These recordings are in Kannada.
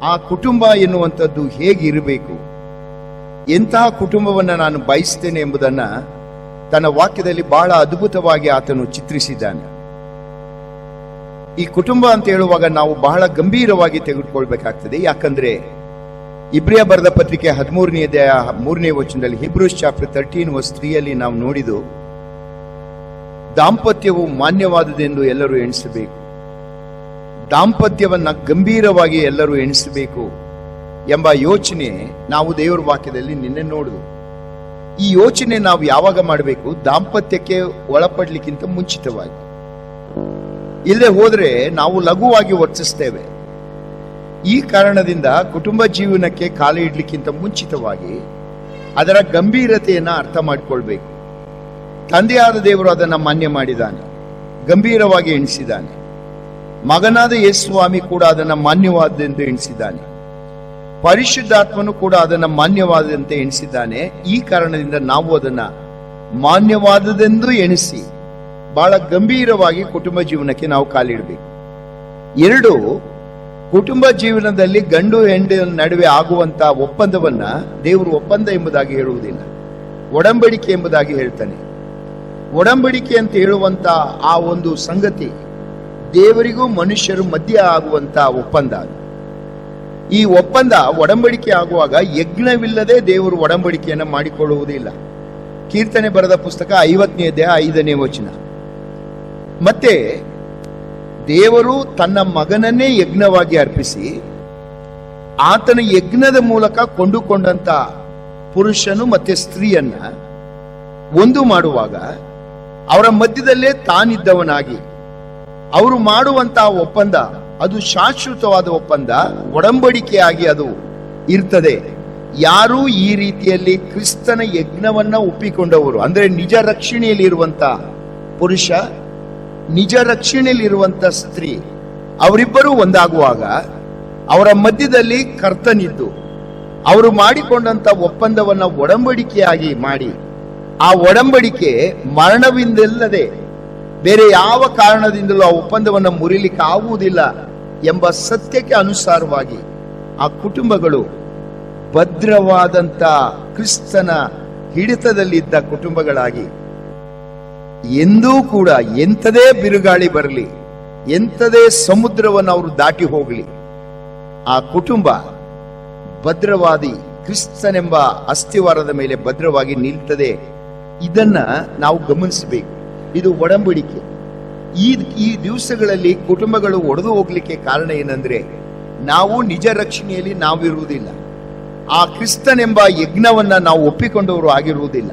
ಆ ಕುಟುಂಬ ಎನ್ನುವಂಥದ್ದು ಹೇಗಿರಬೇಕು, ಎಂತಹ ಕುಟುಂಬವನ್ನು ನಾನು ಬಯಸ್ತೇನೆ ಎಂಬುದನ್ನು ತನ್ನ ವಾಕ್ಯದಲ್ಲಿ ಬಹಳ ಅದ್ಭುತವಾಗಿ ಆತನು ಚಿತ್ರಿಸಿದ್ದಾನೆ. ಈ ಕುಟುಂಬ ಅಂತ ಹೇಳುವಾಗ ನಾವು ಬಹಳ ಗಂಭೀರವಾಗಿ ತೆಗೆದುಕೊಳ್ಬೇಕಾಗ್ತದೆ. ಯಾಕಂದ್ರೆ ಇಬ್ರಿಯ ಬರೆದ ಪತ್ರಿಕೆ 13ನೇ ಅಧ್ಯಾಯ 3ನೇ ವಚನದಲ್ಲಿ, Hebrews chapter 13 verse 3 ನಾವು ನೋಡಿದು, ದಾಂಪತ್ಯವು ಮಾನ್ಯವಾದುದೆಂದು ಎಲ್ಲರೂ ಎಣಿಸಬೇಕು, ದಾಂಪತ್ಯವನ್ನ ಗಂಭೀರವಾಗಿ ಎಲ್ಲರೂ ಎಣಿಸಬೇಕು ಎಂಬ ಯೋಚನೆ ನಾವು ದೇವರ ವಾಕ್ಯದಲ್ಲಿ ನಿನ್ನೆ ನೋಡಿದ್ವು. ಈ ಯೋಚನೆ ನಾವು ಯಾವಾಗ ಮಾಡಬೇಕು? ದಾಂಪತ್ಯಕ್ಕೆ ಒಳಪಡ್ಲಿಕ್ಕಿಂತ ಮುಂಚಿತವಾಗಿ. ಇಲ್ಲದೆ ಹೋದ್ರೆ ನಾವು ಲಘುವಾಗಿ ವರ್ತಿಸ್ತೇವೆ. ಈ ಕಾರಣದಿಂದ ಕುಟುಂಬ ಜೀವನಕ್ಕೆ ಕಾಲ ಇಡ್ಲಿಕ್ಕಿಂತ ಮುಂಚಿತವಾಗಿ ಅದರ ಗಂಭೀರತೆಯನ್ನ ಅರ್ಥ ಮಾಡಿಕೊಳ್ಬೇಕು. ತಂದೆಯಾದ ದೇವರು ಅದನ್ನು ಮಾನ್ಯ ಮಾಡಿದ್ದಾನೆ, ಗಂಭೀರವಾಗಿ ಎಣಿಸಿದ್ದಾನೆ. ಮಗನಾದ ಯೇಸು ಸ್ವಾಮಿ ಕೂಡ ಅದನ್ನು ಮಾನ್ಯವಾದೆಂದು ಎಣಿಸಿದ್ದಾನೆ. ಪರಿಶುದ್ಧಾತ್ಮನು ಕೂಡ ಅದನ್ನು ಮಾನ್ಯವಾದಂತೆ ಎಣಿಸಿದ್ದಾನೆ. ಈ ಕಾರಣದಿಂದ ನಾವು ಅದನ್ನ ಮಾನ್ಯವಾದದೆಂದು ಎಣಿಸಿ ಬಹಳ ಗಂಭೀರವಾಗಿ ಕುಟುಂಬ ಜೀವನಕ್ಕೆ ನಾವು ಕಾಲಿಡಬೇಕು. ಎರಡು, ಕುಟುಂಬ ಜೀವನದಲ್ಲಿ ಗಂಡು ಹೆಂಡಿನ ನಡುವೆ ಆಗುವಂತ ಒಪ್ಪಂದವನ್ನ ದೇವರು ಒಪ್ಪಂದ ಎಂಬುದಾಗಿ ಹೇಳುವುದಿಲ್ಲ, ಒಡಂಬಡಿಕೆ ಎಂಬುದಾಗಿ ಹೇಳ್ತಾನೆ. ಒಡಂಬಡಿಕೆ ಅಂತ ಹೇಳುವಂತ ಆ ಒಂದು ಸಂಗತಿ ದೇವರಿಗೂ ಮನುಷ್ಯರು ಮಧ್ಯೆ ಆಗುವಂತ ಒಪ್ಪಂದ. ಈ ಒಪ್ಪಂದ ಒಡಂಬಡಿಕೆ ಆಗುವಾಗ ಯಜ್ಞವಿಲ್ಲದೆ ದೇವರು ಒಡಂಬಡಿಕೆಯನ್ನು ಮಾಡಿಕೊಳ್ಳುವುದಿಲ್ಲ. ಕೀರ್ತನೆ ಬರೆದ ಪುಸ್ತಕ 50ನೇ ಅಧ್ಯಾಯ 5ನೇ ವಚನ. ಮತ್ತೆ ದೇವರು ತನ್ನ ಮಗನನ್ನೇ ಯಜ್ಞವಾಗಿ ಅರ್ಪಿಸಿ ಆತನ ಯಜ್ಞದ ಮೂಲಕ ಕೊಂಡುಕೊಂಡಂತ ಪುರುಷನು ಮತ್ತೆ ಸ್ತ್ರೀಯನ್ನ ಒಂದು ಮಾಡುವಾಗ ಅವರ ಮಧ್ಯದಲ್ಲೇ ತಾನಿದ್ದವನಾಗಿ ಅವರು ಮಾಡುವಂತಹ ಒಪ್ಪಂದ ಅದು ಶಾಶ್ವತವಾದ ಒಪ್ಪಂದ, ಒಡಂಬಡಿಕೆಯಾಗಿ ಅದು ಇರ್ತದೆ. ಯಾರು ಈ ರೀತಿಯಲ್ಲಿ ಕ್ರಿಸ್ತನ ಯಜ್ಞವನ್ನ ಒಪ್ಪಿಕೊಂಡವರು, ಅಂದ್ರೆ ನಿಜ ರಕ್ಷಣೆಯಲ್ಲಿ ಇರುವಂತ ಪುರುಷ, ನಿಜ ರಕ್ಷಣೆಯಲ್ಲಿ ಇರುವಂತ ಸ್ತ್ರೀ, ಅವರಿಬ್ಬರೂ ಒಂದಾಗುವಾಗ ಅವರ ಮಧ್ಯದಲ್ಲಿ ಕರ್ತನಿದ್ದು ಅವರು ಮಾಡಿಕೊಂಡಂತ ಒಪ್ಪಂದವನ್ನ ಒಡಂಬಡಿಕೆಯಾಗಿ ಮಾಡಿ, ಆ ಒಡಂಬಡಿಕೆ ಮರಣವಿಂದಲ್ಲದೆ ಬೇರೆ ಯಾವ ಕಾರಣದಿಂದಲೂ ಆ ಒಪ್ಪಂದವನ್ನು ಮುರಿಲಿಕ್ಕೆ ಆಗುವುದಿಲ್ಲ ಎಂಬ ಸತ್ಯಕ್ಕೆ ಅನುಸಾರವಾಗಿ ಆ ಕುಟುಂಬಗಳು ಭದ್ರವಾದಂತ ಕ್ರಿಸ್ತನ ಹಿಡಿತದಲ್ಲಿದ್ದ ಕುಟುಂಬಗಳಾಗಿ ಎಂದೂ ಕೂಡ ಎಂಥದೇ ಬಿರುಗಾಳಿ ಬರಲಿ, ಎಂಥದೇ ಸಮುದ್ರವನ್ನು ಅವರು ದಾಟಿ ಹೋಗಲಿ, ಆ ಕುಟುಂಬ ಭದ್ರವಾದಿ ಕ್ರಿಸ್ತನೆಂಬ ಅಸ್ಥಿವಾರದ ಮೇಲೆ ಭದ್ರವಾಗಿ ನಿಲ್ತದೆ. ಇದನ್ನ ನಾವು ಗಮನಿಸಬೇಕು. ಇದು ಒಡಂಬಡಿಕೆ. ಈ ದಿವಸಗಳಲ್ಲಿ ಕುಟುಂಬಗಳು ಒಡೆದು ಹೋಗ್ಲಿಕ್ಕೆ ಕಾರಣ ಏನಂದ್ರೆ ನಾವು ನಿಜ ರಕ್ಷಣೆಯಲ್ಲಿ ನಾವಿರುವುದಿಲ್ಲ, ಆ ಕ್ರಿಸ್ತನೆಂಬ ಯಜ್ಞವನ್ನ ನಾವು ಒಪ್ಪಿಕೊಂಡವರು ಆಗಿರುವುದಿಲ್ಲ.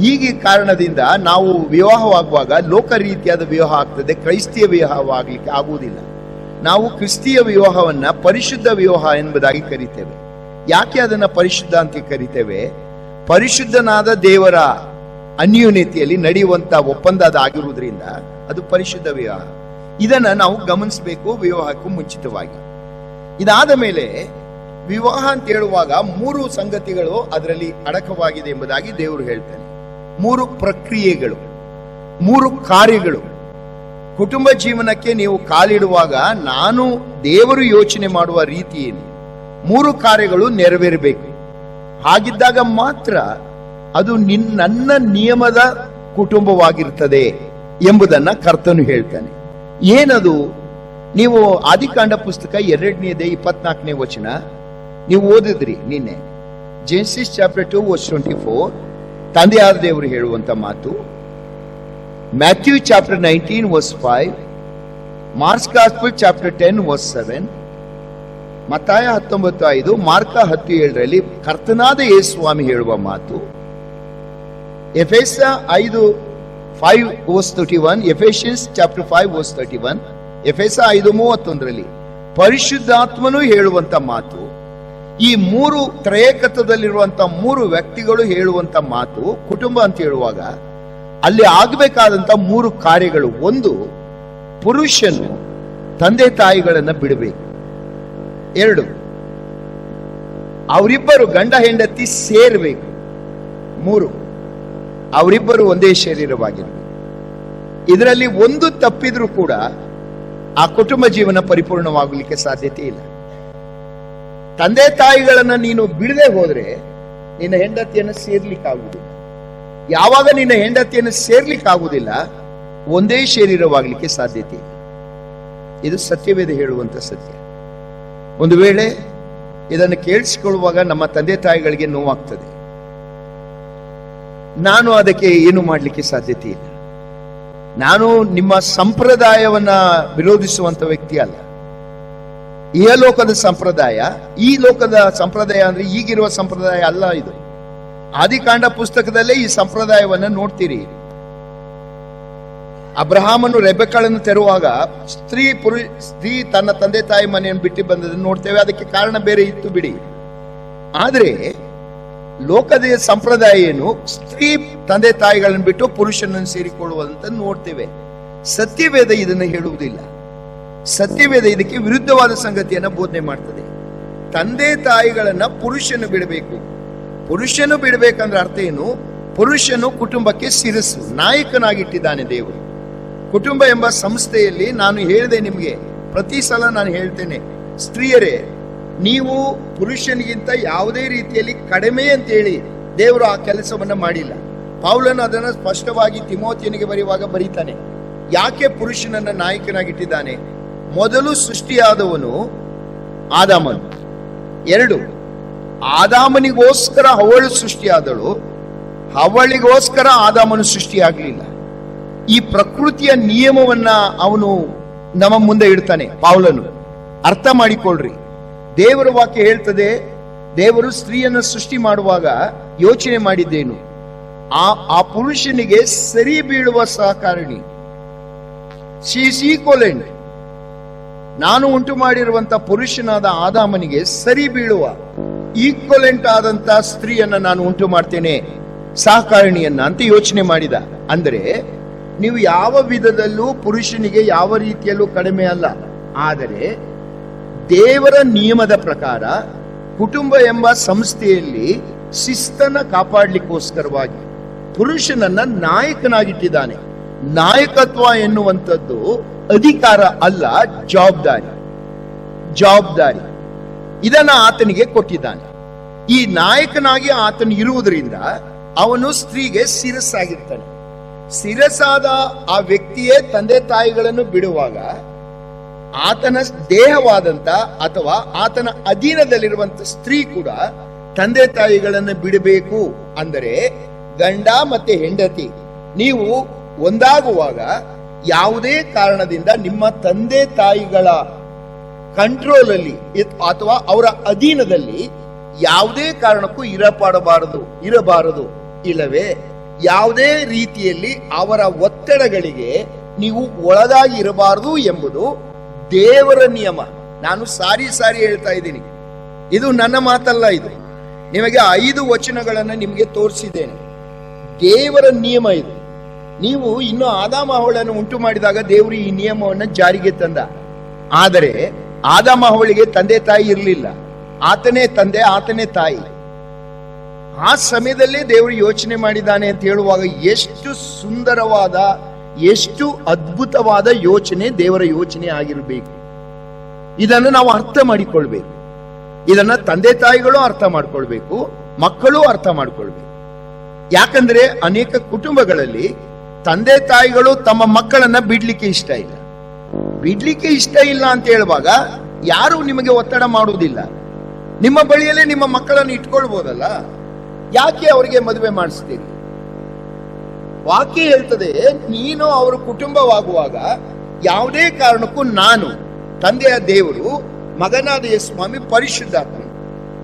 ಹೀಗೆ ಕಾರಣದಿಂದ ನಾವು ವಿವಾಹವಾಗುವಾಗ ಲೋಕ ರೀತಿಯಾದ ವಿವಾಹ ಆಗ್ತದೆ, ಕ್ರೈಸ್ತಿಯ ವಿವಾಹವಾಗಲಿಕ್ಕೆ ಆಗುವುದಿಲ್ಲ. ನಾವು ಕ್ರಿಸ್ತಿಯ ವಿವಾಹವನ್ನ ಪರಿಶುದ್ಧ ವಿವಾಹ ಎಂಬುದಾಗಿ ಕರಿತೇವೆ. ಯಾಕೆ ಅದನ್ನ ಪರಿಶುದ್ಧ ಅಂತ ಕರಿತೇವೆ? ಪರಿಶುದ್ಧನಾದ ದೇವರ ಅನ್ಯೋನ್ಯತೆಯಲ್ಲಿ ನಡೆಯುವಂತ ಒಪ್ಪಂದ ಅದಾಗಿರುವುದರಿಂದ ಅದು ಪರಿಶುದ್ಧ ವಿವಾಹ. ಇದನ್ನ ನಾವು ಗಮನಿಸಬೇಕು ವಿವಾಹಕ್ಕೂ ಮುಂಚಿತವಾಗಿ. ಇದಾದ ಮೇಲೆ ವಿವಾಹ ಅಂತ ಹೇಳುವಾಗ 3 ಸಂಗತಿಗಳು ಅದರಲ್ಲಿ ಅಡಕವಾಗಿದೆ ಎಂಬುದಾಗಿ ದೇವರು ಹೇಳ್ತಾನೆ. 3 ಪ್ರಕ್ರಿಯೆಗಳು, 3 ಕಾರ್ಯಗಳು. ಕುಟುಂಬ ಜೀವನಕ್ಕೆ ನೀವು ಕಾಲಿಡುವಾಗ ನಾನು ದೇವರು ಯೋಚನೆ ಮಾಡುವ ರೀತಿ ಏನು, 3 ಕಾರ್ಯಗಳು ನೆರವೇರಬೇಕು. ಹಾಗಿದ್ದಾಗ ಮಾತ್ರ ಅದು ನನ್ನ ನಿಯಮದ ಕುಟುಂಬವಾಗಿರ್ತದೆ ಎಂಬುದನ್ನ ಕರ್ತನು ಹೇಳ್ತಾನೆ. ಏನದು? ನೀವು ಆದಿಕಾಂಡ ಪುಸ್ತಕ 2ನೇ ಅಧ್ಯಾಯ 24ನೇ ವಚನ ನೀವು ಓದಿದ್ರಿ ನಿನ್ನೆ. ಜೆನೆಸಿಸ್ ಚಾಪ್ಟರ್ 2 verse 24 ತಂದೆಯಾದ ದೇವರು ಹೇಳುವಂತ ಮಾತು. Matthew chapter 19 verse 5, Mark's gospel chapter 10 verse 7, ಮತ್ತಾಯ 19:5, ಮಾರ್ಕ 10:7ರಲ್ಲಿ ಕರ್ತನಾದ ಯೇಸು ಸ್ವಾಮಿ ಹೇಳುವ ಮಾತು. ಎಫೆಸ 5 verse 31, ಎಫೆಷಿಯನ್ಸ್ ಚಾಪ್ಟರ್ 5 verse 31, ಎಫೆಸ 5:31ರಲ್ಲಿ ಪರಿಶುದ್ಧಾತ್ಮನು ಹೇಳುವಂತ ಮಾತು. ಈ 3 ತ್ರಯೇಕತ್ವದಲ್ಲಿರುವಂತ 3 ವ್ಯಕ್ತಿಗಳು ಹೇಳುವಂತ ಮಾತು ಕುಟುಂಬ ಅಂತ ಹೇಳುವಾಗ ಅಲ್ಲಿ ಆಗಬೇಕಾದಂತ 3 ಕಾರ್ಯಗಳು. 1, ಪುರುಷನು ತಂದೆ ತಾಯಿಗಳನ್ನ ಬಿಡಬೇಕು. 2, ಅವರಿಬ್ಬರು ಗಂಡ ಹೆಂಡತಿ ಸೇರ್ಬೇಕು. 3, ಅವರಿಬ್ಬರು ಒಂದೇ ಶರೀರವಾಗಿರಬೇಕು. ಇದರಲ್ಲಿ ಒಂದು ತಪ್ಪಿದ್ರೂ ಕೂಡ ಆ ಕುಟುಂಬ ಜೀವನ ಪರಿಪೂರ್ಣವಾಗಲಿಕ್ಕೆ ಸಾಧ್ಯತೆ ಇಲ್ಲ. ತಂದೆ ತಾಯಿಗಳನ್ನ ನೀನು ಬಿಡದೆ ಹೋದ್ರೆ ನಿನ್ನ ಹೆಂಡತಿಯನ್ನು ಸೇರ್ಲಿಕ್ಕಾಗುವುದಿಲ್ಲ. ಯಾವಾಗ ನಿನ್ನ ಹೆಂಡತಿಯನ್ನು ಸೇರ್ಲಿಕ್ಕಾಗುವುದಿಲ್ಲ, ಒಂದೇ ಶರೀರವಾಗಲಿಕ್ಕೆ ಸಾಧ್ಯತೆ ಇಲ್ಲ. ಇದು ಸತ್ಯವೇದ ಹೇಳುವಂತ ಸತ್ಯ. ಒಂದು ವೇಳೆ ಇದನ್ನು ಕೇಳಿಸಿಕೊಳ್ಳುವಾಗ ನಮ್ಮ ತಂದೆ ತಾಯಿಗಳಿಗೆ ನೋವಾಗ್ತದೆ. ನಾನು ಅದಕ್ಕೆ ಏನು ಮಾಡಲಿಕ್ಕೆ ಸಾಧ್ಯತೆ ಇಲ್ಲ. ನಾನು ನಿಮ್ಮ ಸಂಪ್ರದಾಯವನ್ನ ವಿರೋಧಿಸುವಂತ ವ್ಯಕ್ತಿ ಅಲ್ಲ. ಇಹಲೋಕದ ಸಂಪ್ರದಾಯ, ಈ ಲೋಕದ ಸಂಪ್ರದಾಯ ಅಂದ್ರೆ ಈಗಿರುವ ಸಂಪ್ರದಾಯ ಅಲ್ಲ. ಇದು ಆದಿಕಾಂಡ ಪುಸ್ತಕದಲ್ಲೇ ಈ ಸಂಪ್ರದಾಯವನ್ನ ನೋಡ್ತೀರಿ. ಅಬ್ರಹಾಮನು ರೆಬೆಕ್ಕಳನ್ನು ತೆರುವಾಗ ಸ್ತ್ರೀ ತನ್ನ ತಂದೆ ತಾಯಿ ಮನೆಯನ್ನು ಬಿಟ್ಟು ಬಂದದನ್ನು ನೋಡ್ತೇವೆ. ಅದಕ್ಕೆ ಕಾರಣ ಬೇರೆ ಇತ್ತು ಬಿಡಿ. ಆದ್ರೆ ಲೋಕದ ಸಂಪ್ರದಾಯ ಏನು, ಸ್ತ್ರೀ ತಂದೆ ತಾಯಿಗಳನ್ನು ಬಿಟ್ಟು ಪುರುಷನನ್ನು ಸೇರಿಕೊಳ್ಳುವಂತ ನೋಡ್ತೇವೆ. ಸತ್ಯವೇದ ಇದನ್ನು ಹೇಳುವುದಿಲ್ಲ. ಸತ್ಯವೇದ ಇದಕ್ಕೆ ವಿರುದ್ಧವಾದ ಸಂಗತಿಯನ್ನ ಬೋಧನೆ ಮಾಡ್ತದೆ. ತಂದೆ ತಾಯಿಗಳನ್ನ ಪುರುಷನು ಬಿಡಬೇಕು. ಪುರುಷನು ಬಿಡಬೇಕಂದ್ರೆ ಅರ್ಥ ಏನು? ಪುರುಷನು ಕುಟುಂಬಕ್ಕೆ ಶಿರಸ್ಸು, ನಾಯಕನಾಗಿಟ್ಟಿದ್ದಾನೆ ದೇವರು. ಕುಟುಂಬ ಎಂಬ ಸಂಸ್ಥೆಯಲ್ಲಿ ನಾನು ಹೇಳಿದೆ ನಿಮಗೆ, ಪ್ರತಿ ಸಲ ನಾನು ಹೇಳ್ತೇನೆ, ಸ್ತ್ರೀಯರೇ ನೀವು ಪುರುಷನಿಗಿಂತ ಯಾವುದೇ ರೀತಿಯಲ್ಲಿ ಕಡಿಮೆ ಅಂತ ಹೇಳಿ ದೇವರು ಆ ಕೆಲಸವನ್ನ ಮಾಡಿಲ್ಲ. ಪೌಲನು ಅದನ್ನು ಸ್ಪಷ್ಟವಾಗಿ ತಿಮೋತಿಯನಿಗೆ ಬರೆಯುವಾಗ ಬರೀತಾನೆ. ಯಾಕೆ ಪುರುಷನನ್ನ ನಾಯಕನಾಗಿಟ್ಟಿದ್ದಾನೆ? ಮೊದಲು ಸೃಷ್ಟಿಯಾದವನು ಆದಾಮನು. 2, ಆದಾಮನಿಗೋಸ್ಕರ ಹವಳು ಸೃಷ್ಟಿಯಾದಳು, ಹವಳಿಗೋಸ್ಕರ ಆದಾಮನು ಸೃಷ್ಟಿಯಾಗಲಿಲ್ಲ. ಈ ಪ್ರಕೃತಿಯ ನಿಯಮವನ್ನ ಅವನು ನಮ್ಮ ಮುಂದೆ ಇಡ್ತಾನೆ ಪೌಲನು. ಅರ್ಥ ಮಾಡಿಕೊಳ್ಳ್ರಿ, ದೇವರ ವಾಕ್ಯ ಹೇಳ್ತದೆ, ದೇವರು ಸ್ತ್ರೀಯನ್ನು ಸೃಷ್ಟಿ ಮಾಡುವಾಗ ಯೋಚನೆ ಮಾಡಿದ್ದೇನು, ಆ ಪುರುಷನಿಗೆ ಸರಿ ಬೀಳುವ ಸಹಕಾರಿಣಿ. She is equivalent. ನಾನು ಉಂಟು ಮಾಡಿರುವಂತ ಪುರುಷನಾದ ಆದಾಮನಿಗೆ ಸರಿ ಬೀಳುವ ಈಕ್ವಲೆಂಟ್ ಆದಂತ ಸ್ತ್ರೀಯನ್ನ ನಾನು ಉಂಟು ಮಾಡ್ತೇನೆ, ಸಹಕಾರಿಣಿಯನ್ನ ಅಂತ ಯೋಚನೆ ಮಾಡಿದ. ಅಂದ್ರೆ ನೀವು ಯಾವ ವಿಧದಲ್ಲೂ ಪುರುಷನಿಗೆ ಯಾವ ರೀತಿಯಲ್ಲೂ ಕಡಿಮೆ ಅಲ್ಲ. ಆದರೆ ದೇವರ ನಿಯಮದ ಪ್ರಕಾರ ಕುಟುಂಬ ಎಂಬ ಸಂಸ್ಥೆಯಲ್ಲಿ ಶಿಸ್ತನ್ನ ಕಾಪಾಡಲಿಕ್ಕೋಸ್ಕರವಾಗಿ ಪುರುಷನನ್ನ ನಾಯಕನಾಗಿಟ್ಟಿದ್ದಾನೆ. ನಾಯಕತ್ವ ಎನ್ನುವಂಥದ್ದು ಅಧಿಕಾರ ಅಲ್ಲ, ಜವಾಬ್ದಾರಿ. ಇದನ್ನ ಆತನಿಗೆ ಕೊಟ್ಟಿದ್ದಾನೆ. ಈ ನಾಯಕನಾಗಿ ಆತನು ಇರುವುದರಿಂದ ಅವನು ಸ್ತ್ರೀಗೆ ಶಿರಸ್ಸಾಗಿರ್ತಾನೆ. ಶಿರಸಾದ ಆ ವ್ಯಕ್ತಿಯೇ ತಂದೆ ತಾಯಿಗಳನ್ನು ಬಿಡುವಾಗ ಆತನ ದೇಹವಾದಂತ ಅಥವಾ ಆತನ ಅಧೀನದಲ್ಲಿರುವಂತ ಸ್ತ್ರೀ ಕೂಡ ತಂದೆ ತಾಯಿಗಳನ್ನು ಬಿಡಬೇಕು. ಅಂದರೆ ಗಂಡ ಮತ್ತೆ ಹೆಂಡತಿ ನೀವು ಒಂದಾಗುವಾಗ ಯಾವುದೇ ಕಾರಣದಿಂದ ನಿಮ್ಮ ತಂದೆ ತಾಯಿಗಳ ಕಂಟ್ರೋಲ್ ಅಲ್ಲಿ ಅಥವಾ ಅವರ ಅಧೀನದಲ್ಲಿ ಯಾವುದೇ ಕಾರಣಕ್ಕೂ ಇರಬಾರದು. ಇಲ್ಲವೇ ಯಾವುದೇ ರೀತಿಯಲ್ಲಿ ಅವರ ಒತ್ತಡಗಳಿಗೆ ನೀವು ಒಳಗಾಗಿ ಇರಬಾರದು ಎಂಬುದು ದೇವರ ನಿಯಮ. ನಾನು ಸಾರಿ ಹೇಳ್ತಾ ಇದ್ದೀನಿ, ಇದು ನನ್ನ ಮಾತಲ್ಲ. ಇದು ನಿಮಗೆ 5 ವಚನಗಳನ್ನು ನಿಮಗೆ ತೋರಿಸಿದ್ದೇನೆ. ದೇವರ ನಿಯಮ ಇದು. ನೀವು ಇನ್ನು ಆದಾಮ ಹವಳನ್ನು ಉಂಟು ಮಾಡಿದಾಗ ದೇವರು ಈ ನಿಯಮವನ್ನು ಜಾರಿಗೆ ತಂದ. ಆದರೆ ಆದಾಮ ಹವಳಿಗೆ ತಂದೆ ತಾಯಿ ಇರಲಿಲ್ಲ. ಆತನೇ ತಂದೆ, ಆತನೇ ತಾಯಿ. ಆ ಸಮಯದಲ್ಲೇ ದೇವರು ಯೋಚನೆ ಮಾಡಿದ್ದಾನೆ ಅಂತ ಹೇಳುವಾಗ ಎಷ್ಟು ಸುಂದರವಾದ, ಎಷ್ಟು ಅದ್ಭುತವಾದ ಯೋಚನೆ ದೇವರ ಯೋಚನೆ ಆಗಿರಬೇಕು. ಇದನ್ನು ನಾವು ಅರ್ಥ ಮಾಡಿಕೊಳ್ಬೇಕು. ಇದನ್ನ ತಂದೆ ತಾಯಿಗಳು ಅರ್ಥ ಮಾಡ್ಕೊಳ್ಬೇಕು, ಮಕ್ಕಳು ಅರ್ಥ ಮಾಡ್ಕೊಳ್ಬೇಕು. ಯಾಕಂದ್ರೆ ಅನೇಕ ಕುಟುಂಬಗಳಲ್ಲಿ ತಂದೆ ತಾಯಿಗಳು ತಮ್ಮ ಮಕ್ಕಳನ್ನ ಬಿಡ್ಲಿಕ್ಕೆ ಇಷ್ಟ ಇಲ್ಲ ಅಂತ ಹೇಳುವಾಗ ಯಾರು ನಿಮಗೆ ಒತ್ತಡ ಮಾಡುವುದಿಲ್ಲ. ನಿಮ್ಮ ಬಳಿಯಲ್ಲೇ ನಿಮ್ಮ ಮಕ್ಕಳನ್ನು ಇಟ್ಕೊಳ್ಬಹುದಲ್ಲ, ಯಾಕೆ ಅವರಿಗೆ ಮದುವೆ ಮಾಡಿಸ್ತೀರಿ? ವಾಕ್ಯ ಹೇಳ್ತದೆ, ನೀನು ಅವರ ಕುಟುಂಬವಾಗುವಾಗ ಯಾವುದೇ ಕಾರಣಕ್ಕೂ ನಾನು ತಂದೆಯ ದೇವರು, ಮಗನಾದ ಯೇಸುಸ್ವಾಮಿ, ಪರಿಶುದ್ಧಾತ್ಮ,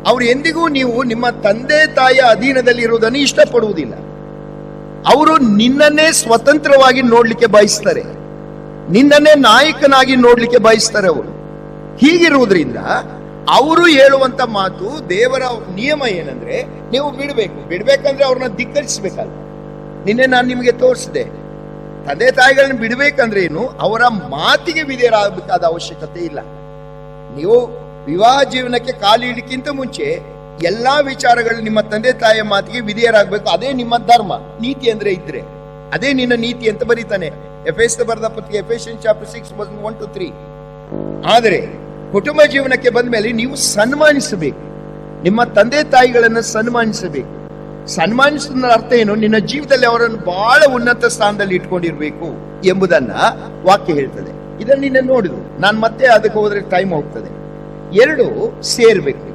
ಅವರು ಎಂದಿಗೂ ನೀವು ನಿಮ್ಮ ತಂದೆ ತಾಯಿಯ ಅಧೀನದಲ್ಲಿ ಇರುವುದನ್ನು ಇಷ್ಟಪಡುವುದಿಲ್ಲ. ಅವರು ನಿನ್ನನ್ನೇ ಸ್ವತಂತ್ರವಾಗಿ ನೋಡ್ಲಿಕ್ಕೆ ಬಯಸ್ತಾರೆ, ನಿನ್ನನ್ನೇ ನಾಯಕನಾಗಿ ನೋಡ್ಲಿಕ್ಕೆ ಬಯಸ್ತಾರೆ. ಅವರು ಹೀಗಿರುವುದರಿಂದ ಅವರು ಹೇಳುವಂತ ಮಾತು, ದೇವರ ನಿಯಮ ಏನಂದ್ರೆ ನೀವು ಬಿಡ್ಬೇಕಂದ್ರೆ ಅವ್ರನ್ನ ಧಿಕ್ಕರಿಸಬೇಕಲ್ಲ. ನಿನ್ನೆ ನಾನು ನಿಮಗೆ ತೋರಿಸಿದೆ, ತಂದೆ ತಾಯಿಗಳನ್ನ ಬಿಡ್ಬೇಕಂದ್ರೆ ಏನು, ಅವರ ಮಾತಿಗೆ ವಿಧೇಯರಾಗಬೇಕಾದ ಅವಶ್ಯಕತೆ ಇಲ್ಲ. ನೀವು ವಿವಾಹ ಜೀವನಕ್ಕೆ ಕಾಲಿಡಕ್ಕಿಂತ ಮುಂಚೆ ಎಲ್ಲಾ ವಿಚಾರಗಳು ನಿಮ್ಮ ತಂದೆ ತಾಯಿಯ ಮಾತಿಗೆ ವಿಧೇಯರಾಗಬೇಕು. ಅದೇ ನಿಮ್ಮ ಧರ್ಮ. ನೀತಿ ಅಂದ್ರೆ ಇದ್ರೆ ಅದೇ ನಿನ್ನ ನೀತಿ ಅಂತ ಬರೀತಾನೆ ಎಫೆಸ ಬರೆದ ಪತ್ರಿಕೆ, ಎಫೆಸಿಯನ್ಸ್ ಚಾಪ್ಟರ್ 6 verse 1 to 3. ಆದರೆ ಕುಟುಂಬ ಜೀವನಕ್ಕೆ ಬಂದ ಮೇಲೆ ನೀವು ಸನ್ಮಾನಿಸಬೇಕು. ನಿಮ್ಮ ತಂದೆ ತಾಯಿಗಳನ್ನು ಸನ್ಮಾನಿಸಬೇಕು. ಸನ್ಮಾನಿಸೋದ್ರ ಅರ್ಥ ಏನು? ನಿನ್ನ ಜೀವಿತದಲ್ಲಿ ಅವರನ್ನು ಬಹಳ ಉನ್ನತ ಸ್ಥಾನದಲ್ಲಿ ಇಟ್ಕೊಂಡಿರ್ಬೇಕು ಎಂಬುದನ್ನ ವಾಕ್ಯ ಹೇಳ್ತದೆ. ಇದನ್ನ ನಿನ್ನ ನೋಡಿದ್ರು, ನಾನು ಮತ್ತೆ ಅದಕ್ಕೆ ಹೋದ್ರೆ ಟೈಮ್ ಹೋಗ್ತದೆ. 2, ಸೇರ್ಬೇಕು.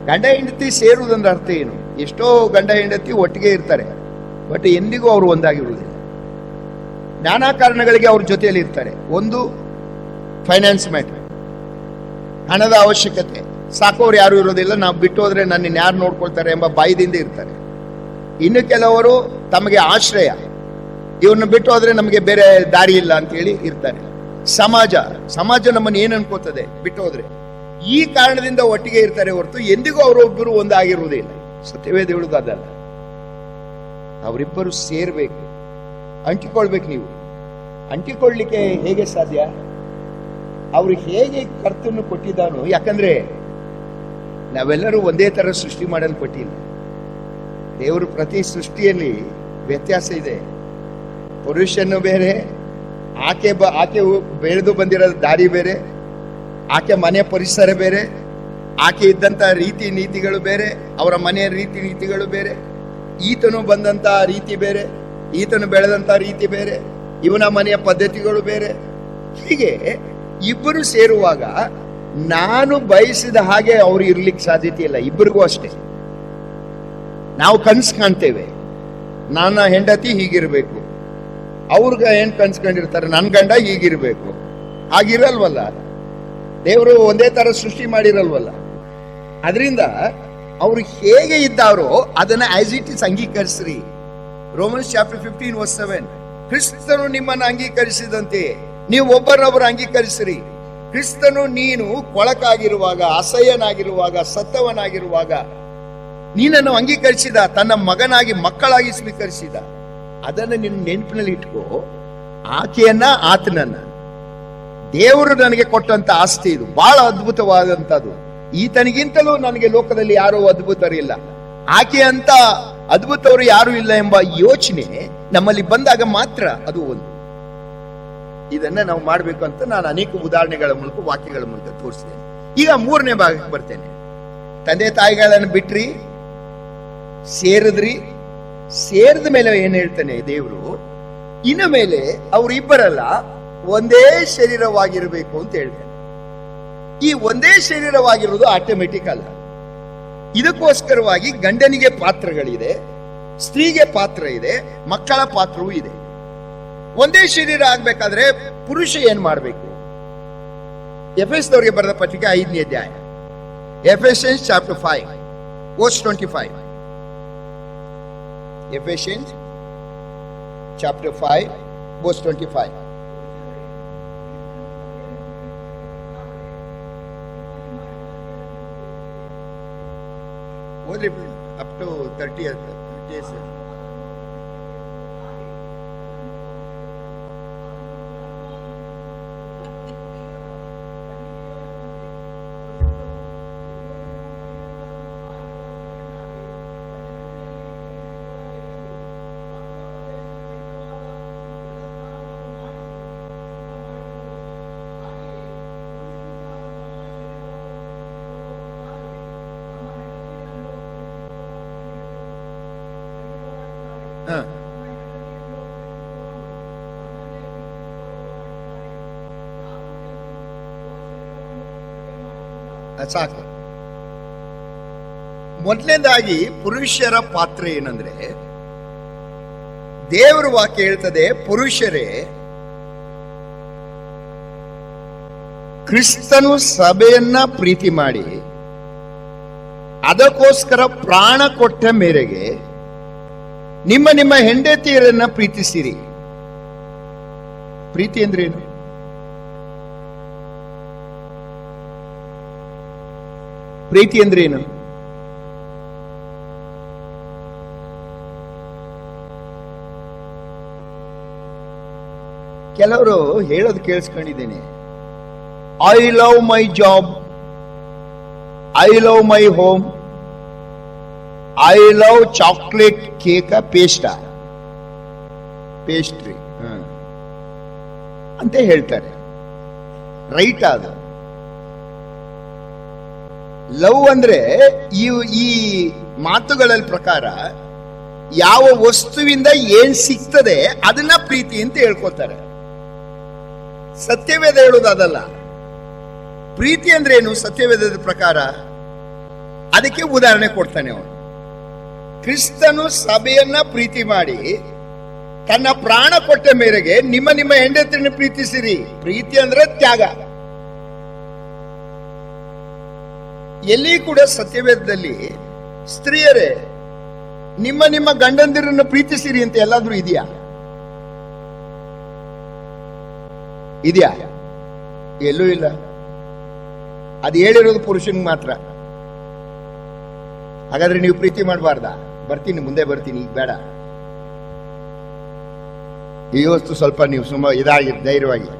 ಗಂಡ ಹೆಂಡತಿ ಸೇರುವುದಂದ್ರೆ ಅರ್ಥ ಏನು? ಎಷ್ಟೋ ಗಂಡ ಹೆಂಡತಿ ಒಟ್ಟಿಗೆ ಇರ್ತಾರೆ, ಬಟ್ ಎಂದಿಗೂ ಅವರು ಒಂದಾಗಿರುವುದಿಲ್ಲ. ನಾನಾ ಕಾರಣಗಳಿಗೆ ಅವ್ರ ಜೊತೆಯಲ್ಲಿ ಇರ್ತಾರೆ. ಒಂದು, ಫೈನಾನ್ಸ್ ಮ್ಯಾಟರ್, ಹಣದ ಅವಶ್ಯಕತೆ. ಸಾಕೋರು ಯಾರು ಇರೋದಿಲ್ಲ, ನಾವು ಬಿಟ್ಟು ಹೋದ್ರೆ ನನ್ನ ಯಾರು ನೋಡ್ಕೊಳ್ತಾರೆ ಎಂಬ ಬಾಯಿದಿಂದ ಇರ್ತಾರೆ. ಇನ್ನು ಕೆಲವರು ತಮಗೆ ಆಶ್ರಯ, ಇವ್ರನ್ನ ಬಿಟ್ಟು ಹೋದ್ರೆ ನಮಗೆ ಬೇರೆ ದಾರಿ ಇಲ್ಲ ಅಂತ ಹೇಳಿ ಇರ್ತಾರೆ. ಸಮಾಜ ನಮ್ಮನ್ನು ಏನ್ ಅನ್ಕೋತದೆ ಬಿಟ್ಟು ಹೋದ್ರೆ, ಈ ಕಾರಣದಿಂದ ಒಟ್ಟಿಗೆ ಇರ್ತಾರೆ ಹೊರತು ಎಂದಿಗೂ ಅವರೊಬ್ಬರು ಒಂದಾಗಿರುವುದಿಲ್ಲ. ಸತ್ಯವೇದ ಹೇಳುವುದಲ್ಲ. ಅವರಿಬ್ಬರು ಸೇರ್ಬೇಕು, ಅಂಟಿಕೊಳ್ಬೇಕು. ನೀವು ಅಂಟಿಕೊಳ್ಳಿಕ್ಕೆ ಹೇಗೆ ಸಾಧ್ಯ? ಅವ್ರು ಹೇಗೆ ಕರ್ತನ್ನು ಕೊಟ್ಟಿದ್ದಾನೋ, ಯಾಕಂದ್ರೆ ನಾವೆಲ್ಲರೂ ಒಂದೇ ತರ ಸೃಷ್ಟಿ ಮಾಡಲ್ಪಟ್ಟಿಲ್ಲ. ದೇವರು ಪ್ರತಿ ಸೃಷ್ಟಿಯಲ್ಲಿ ವ್ಯತ್ಯಾಸ ಇದೆ. ಪುರುಷನು ಬೇರೆ, ಆಕೆ ಬೆಳೆದು ಬಂದಿರೋ ದಾರಿ ಬೇರೆ, ಆಕೆ ಮನೆಯ ಪರಿಸರ ಬೇರೆ, ಆಕೆ ಇದ್ದಂತ ರೀತಿ ನೀತಿಗಳು ಬೇರೆ, ಅವರ ಮನೆಯ ರೀತಿ ನೀತಿಗಳು ಬೇರೆ, ಈತನು ಬಂದಂತ ರೀತಿ ಬೇರೆ, ಈತನು ಬೆಳೆದಂತ ರೀತಿ ಬೇರೆ, ಇವನ ಮನೆಯ ಪದ್ಧತಿಗಳು ಬೇರೆ. ಹೀಗೆ ಇಬ್ಬರು ಸೇರುವಾಗ ನಾನು ಬಯಸಿದ ಹಾಗೆ ಅವರು ಇರ್ಲಿಕ್ಕೆ ಸಾಧ್ಯತೆ ಇಲ್ಲ. ಇಬ್ಬರಿಗೂ ಅಷ್ಟೇ. ನಾವು ಕನ್ಸು ಕಾಣ್ತೇವೆ, ನನ್ನ ಹೆಂಡತಿ ಹೀಗಿರ್ಬೇಕು, ಅವ್ರಿಗೆ ಏನ್ ಕನ್ಸ್ಕೊಂಡಿರ್ತಾರೆ, ನನ್ನ ಗಂಡ ಹೀಗಿರ್ಬೇಕು. ಹಾಗಿರಲ್ವಲ್ಲ, ದೇವರು ಒಂದೇ ತರ ಸೃಷ್ಟಿ ಮಾಡಿರಲ್ವಲ್ಲ. ಅದರಿಂದ ಅವರು ಹೇಗೆ ಇದ್ದಾರೋ ಅದನ್ನ ಆಸ್ ಇಟ್ ಇಸ್ ಅಂಗೀಕರಿಸ್ರಿ. ರೋಮನ್ಸ್ ಚಾಪ್ಟರ್ 15:7, ಕ್ರಿಸ್ತನು ನಿಮ್ಮನ್ನು ಅಂಗೀಕರಿಸಿದಂತೆ ನೀವು ಒಬ್ಬರನ್ನೊಬ್ಬರು ಅಂಗೀಕರಿಸಿರಿ. ಕ್ರಿಸ್ತನು ನೀನು ಕೊಳಕಾಗಿರುವಾಗ, ಅಸಹ್ಯನಾಗಿರುವಾಗ, ಸತ್ತವನಾಗಿರುವಾಗ ನೀನನ್ನು ಅಂಗೀಕರಿಸಿದ, ತನ್ನ ಮಗನಾಗಿ ಮಕ್ಕಳಾಗಿ ಸ್ವೀಕರಿಸಿದ. ಅದನ್ನು ನಿನ್ನ ನೆನಪಿನಲ್ಲಿ ಇಟ್ಕೋ. ಆಕೆಯನ್ನ, ಆತನನ್ನ. ದೇವರು ನನಗೆ ಕೊಟ್ಟಂತ ಆಸ್ತಿ ಇದು, ಬಹಳ ಅದ್ಭುತವಾದಂತದ್ದು. ಈತನಿಗಿಂತಲೂ ನನಗೆ ಲೋಕದಲ್ಲಿ ಯಾರೂ ಅದ್ಭುತರಿಲ್ಲ, ಆಕೆ ಅಂತ ಅದ್ಭುತವರು ಯಾರು ಇಲ್ಲ ಎಂಬ ಯೋಚನೆ ನಮ್ಮಲ್ಲಿ ಬಂದಾಗ ಮಾತ್ರ ಅದು ಒಂದು. ಇದನ್ನ ನಾವು ಮಾಡಬೇಕು ಅಂತ ನಾನು ಅನೇಕ ಉದಾಹರಣೆಗಳ ಮೂಲಕ, ವಾಕ್ಯಗಳ ಮೂಲಕ ತೋರಿಸಿದ್ದೇನೆ. ಈಗ 3ನೇ ಭಾಗಕ್ಕೆ ಬರ್ತೇನೆ. ತಂದೆ ತಾಯಿಗಳನ್ನು ಬಿಟ್ರಿ, ಸೇರಿದ್ರಿ. ಸೇರಿದ ಮೇಲೆ ಏನ್ ಹೇಳ್ತಾನೆ ದೇವರು? ಇನ್ನು ಮೇಲೆ ಅವರಿಬ್ಬರಲ್ಲ ಒಂದೇ ಶರೀರವಾಗಿರಬೇಕು ಅಂತ ಹೇಳ್ತಾನೆ. ಈ ಒಂದೇ ಶರೀರವಾಗಿರುವುದು ಆಟೋಮೆಟಿಕ್ ಅಲ್ಲ. ಇದಕ್ಕೋಸ್ಕರವಾಗಿ ಗಂಡನಿಗೆ ಪಾತ್ರಗಳಿದೆ, ಸ್ತ್ರೀಗೆ ಪಾತ್ರ ಇದೆ, ಮಕ್ಕಳ ಪಾತ್ರವೂ ಇದೆ. ಒಂದೇ ಶರೀರ ಆಗ್ಬೇಕಾದ್ರೆ ಪುರುಷ ಏನ್ ಮಾಡಬೇಕು? ಎಫೆಸದವರಿಗೆ ಬರೆದ ಪತ್ರಿಕೆ 5ನೇ ಅಧ್ಯಾಯ, ಎಫೆಸಿಯನ್ಸ್ ಚಾಪ್ಟರ್ 5:25. Ephesians chapter 5:25. ಓದ್ರಿ ಅಪ್ ಟು 30th days. ಸಾಕು. ಮೊದಲನೇದಾಗಿ ಪುರುಷರ ಪಾತ್ರ ಏನಂದ್ರೆ, ದೇವರ ವಾಕ್ಯ ಹೇಳ್ತದೆ, ಪುರುಷರೇ ಕ್ರಿಸ್ತನು ಸಭೆಯನ್ನ ಪ್ರೀತಿ ಮಾಡಿ ಅದಕ್ಕೋಸ್ಕರ ಪ್ರಾಣ ಕೊಟ್ಟ ಮೇರೆಗೆ ನಿಮ್ಮ ನಿಮ್ಮ ಹೆಂಡತಿಯರನ್ನ ಪ್ರೀತಿಸಿರಿ. ಪ್ರೀತಿ ಅಂದ್ರೇನು? ಪ್ರೀತಿ ಅಂದ್ರೇನು? ಕೆಲವರು ಹೇಳೋದು ಕೇಳಿಸ್ಕೊಂಡಿದ್ದೇನೆ, I love my job, I love my home, I love chocolate cake pastry ಅಂತ ಹೇಳ್ತಾರೆ. ರೈಟ್ ಅದು. ಲವ್ ಅಂದ್ರೆ ಈ ಮಾತುಗಳಲ್ಲಿ ಪ್ರಕಾರ ಯಾವ ವಸ್ತುವಿಂದ ಏನ್ ಸಿಗ್ತದೆ ಅದನ್ನ ಪ್ರೀತಿ ಅಂತ ಹೇಳ್ಕೊತಾರೆ. ಸತ್ಯವೇದ ಹೇಳೋದು ಅದಲ್ಲ. ಪ್ರೀತಿ ಅಂದ್ರೆ ಏನು ಸತ್ಯವೇದದ ಪ್ರಕಾರ? ಅದಕ್ಕೆ ಉದಾಹರಣೆ ಕೊಡ್ತಾನೆ ಅವನು. ಕ್ರಿಸ್ತನು ಸಭೆಯನ್ನ ಪ್ರೀತಿ ಮಾಡಿ ತನ್ನ ಪ್ರಾಣ ಕೊಟ್ಟ ಮೇರೆಗೆ ನಿಮ್ಮ ನಿಮ್ಮ ಹೆಂಡತಿಯನ್ನು ಪ್ರೀತಿಸಿರಿ. ಪ್ರೀತಿ ಅಂದ್ರೆ ತ್ಯಾಗ. ಎಲ್ಲಿ ಕೂಡ ಸತ್ಯವೇದದಲ್ಲಿ ಸ್ತ್ರೀಯರೇ ನಿಮ್ಮ ನಿಮ್ಮ ಗಂಡಂದಿರನ್ನು ಪ್ರೀತಿಸಿರಿ ಅಂತ ಎಲ್ಲಾದ್ರೂ ಇದೆಯಾ? ಎಲ್ಲೂ ಇಲ್ಲ. ಅದು ಹೇಳಿರೋದು ಪುರುಷನಿಗೆ ಮಾತ್ರ. ಹಾಗಾದ್ರೆ ನೀವು ಪ್ರೀತಿ ಮಾಡಬಾರ್ದ? ಬರ್ತೀನಿ, ಮುಂದೆ ಬರ್ತೀನಿ, ಈಗ ಬೇಡ. ಈ ವಸ್ತು ಸ್ವಲ್ಪ ನೀವು ಇದಾಗಿ ಧೈರ್ಯವಾಗಿ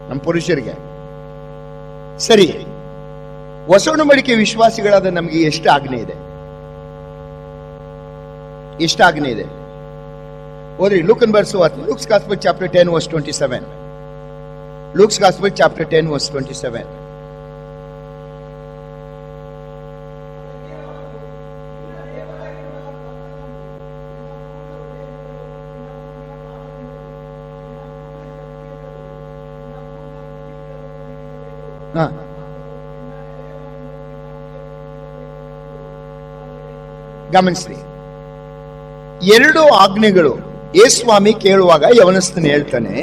ನಮ್ಮ ಪುರುಷರಿಗೆ. ಸರಿ, ಹೊಸ ಒಡಂಬಡಿಕೆ ವಿಶ್ವಾಸಿಗಳಾದ ನಮಗೆ ಎಷ್ಟು ಆಜ್ಞೆ ಇದೆ? ಓದ್ರಿ, ಲೂಕನ್ ಬರ್ಸುವಾರ್ತೆ, Luke's gospel chapter 10 verse 27. Luke's Gospel chapter 10 verse 27. ಗಮನಿಸ್ರಿ, ಎರಡು ಆಜ್ಞೆಗಳು. ಸ್ವಾಮಿ ಕೇಳುವಾಗ ಯವನಸ್ಥನ ಹೇಳ್ತಾನೆ,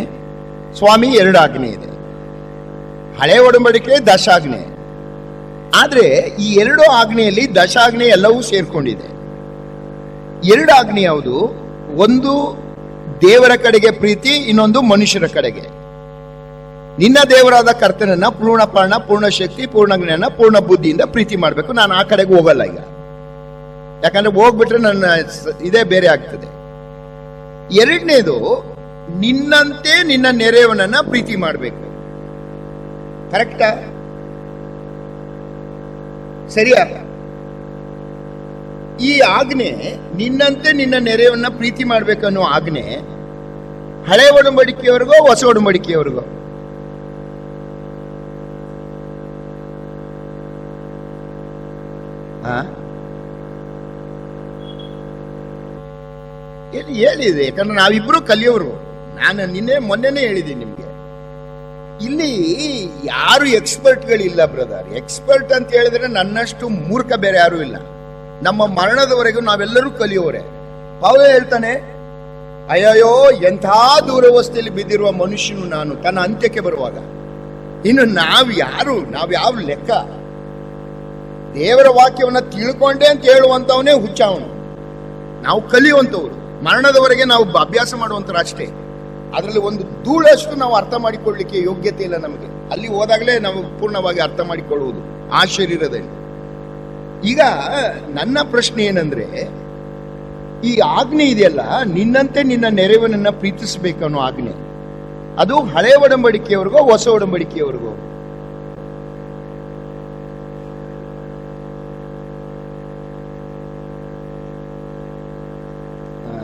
ಸ್ವಾಮಿ ಎರಡು ಆಜ್ಞೆ ಇದೆ. ಹಳೆ ಒಡಂಬಡಿಕೆ ದಶಾಜ್ಞೆ. ಆದ್ರೆ ಈ ಎರಡು ಆಜ್ಞೆಯಲ್ಲಿ ದಶಾಜ್ಞೆ ಎಲ್ಲವೂ ಸೇರ್ಕೊಂಡಿದೆ. ಎರಡು ಆಜ್ಞೆ ಯಾವುದು? ಒಂದು ದೇವರ ಕಡೆಗೆ ಪ್ರೀತಿ, ಇನ್ನೊಂದು ಮನುಷ್ಯರ ಕಡೆಗೆ. ನಿನ್ನ ದೇವರಾದ ಕರ್ತನನ್ನ ಪೂರ್ಣ ಪ್ರಾಣ, ಪೂರ್ಣ ಶಕ್ತಿ, ಪೂರ್ಣ ಜ್ಞಾನ, ಪೂರ್ಣ ಬುದ್ಧಿಯಿಂದ ಪ್ರೀತಿ ಮಾಡಬೇಕು. ನಾನು ಆ ಕಡೆಗೆ ಹೋಗಲ್ಲ ಈಗ, ಯಾಕಂದ್ರೆ ಹೋಗ್ಬಿಟ್ರೆ ನನ್ನ ಇದೇ ಬೇರೆ ಆಗ್ತದೆ. ಎರಡನೇದು, ನಿನ್ನಂತೆ ನಿನ್ನ ನೆರೆಯವನನ್ನ ಪ್ರೀತಿ ಮಾಡಬೇಕು. ಕರೆಕ್ಟಾ? ಸರಿಯಾ? ಈ ಆಜ್ಞೆ, ನಿನ್ನಂತೆ ನಿನ್ನ ನೆರೆಯವನ್ನ ಪ್ರೀತಿ ಮಾಡ್ಬೇಕನ್ನೋ ಆಜ್ಞೆ ಹಳೆ ಒಡಂಬಡಿಕೆಯವರೆಗೋ ಹೊಸ ಒಡಂಬಡಿಕೆಯವರೆಗೋ? ಹೇಳಿದೆ, ಯಾಕಂದ್ರೆ ನಾವಿಬ್ರು ಕಲಿಯೋರು. ನಾನು ಮೊನ್ನೆನೇ ಹೇಳಿದ್ದೀನಿ ನಿಮ್ಗೆ, ಇಲ್ಲಿ ಯಾರು ಎಕ್ಸ್ಪರ್ಟ್ಗಳಿಲ್ಲ ಬ್ರದರ್. ಎಕ್ಸ್ಪರ್ಟ್ ಅಂತ ಹೇಳಿದ್ರೆ ನನ್ನಷ್ಟು ಮೂರ್ಖ ಬೇರೆ ಯಾರು ಇಲ್ಲ. ನಮ್ಮ ಮರಣದವರೆಗೂ ನಾವೆಲ್ಲರೂ ಕಲಿಯೋರೆ. ಪೌಲ ಹೇಳ್ತಾನೆ, ಅಯ್ಯಯ್ಯೋ ಎಂಥ ದೂರವಸ್ಥೆಯಲ್ಲಿ ಬಿದ್ದಿರುವ ಮನುಷ್ಯನು ನಾನು ತನ್ನ ಅಂತ್ಯಕ್ಕೆ ಬರುವಾಗ. ಇನ್ನು ನಾವ್ಯಾವ ಲೆಕ್ಕ? ದೇವರ ವಾಕ್ಯವನ್ನ ತಿಳ್ಕೊಂಡೆ ಅಂತ ಹೇಳುವಂತವನೇ ಹುಚ್ಚ ಅವನು. ನಾವು ಕಲಿಯುವಂತವ್ರು, ಮರಣದವರೆಗೆ ನಾವು ಅಭ್ಯಾಸ ಮಾಡುವಂತರು ಅಷ್ಟೇ. ಅದರಲ್ಲಿ ಒಂದು ಧೂಳಷ್ಟು ನಾವು ಅರ್ಥ ಮಾಡಿಕೊಳ್ಳಲಿಕ್ಕೆ ಯೋಗ್ಯತೆ ಇಲ್ಲ ನಮಗೆ. ಅಲ್ಲಿ ಹೋದಾಗಲೇ ನಾವು ಪೂರ್ಣವಾಗಿ ಅರ್ಥ ಮಾಡಿಕೊಳ್ಳುವುದು ಆ ಶರೀರದಲ್ಲಿ. ಈಗ ನನ್ನ ಪ್ರಶ್ನೆ ಏನಂದ್ರೆ, ಈ ಆಜ್ಞೆ ಇದೆಯಲ್ಲ, ನಿನ್ನಂತೆ ನಿನ್ನ ನೆರೆಯವನನ್ನ ಪ್ರೀತಿಸಬೇಕನ್ನೋ ಆಜ್ಞೆ, ಅದು ಹಳೆ ಒಡಂಬಡಿಕೆಯವರೆಗೋ ಹೊಸ ಒಡಂಬಡಿಕೆಯವರೆಗೋ?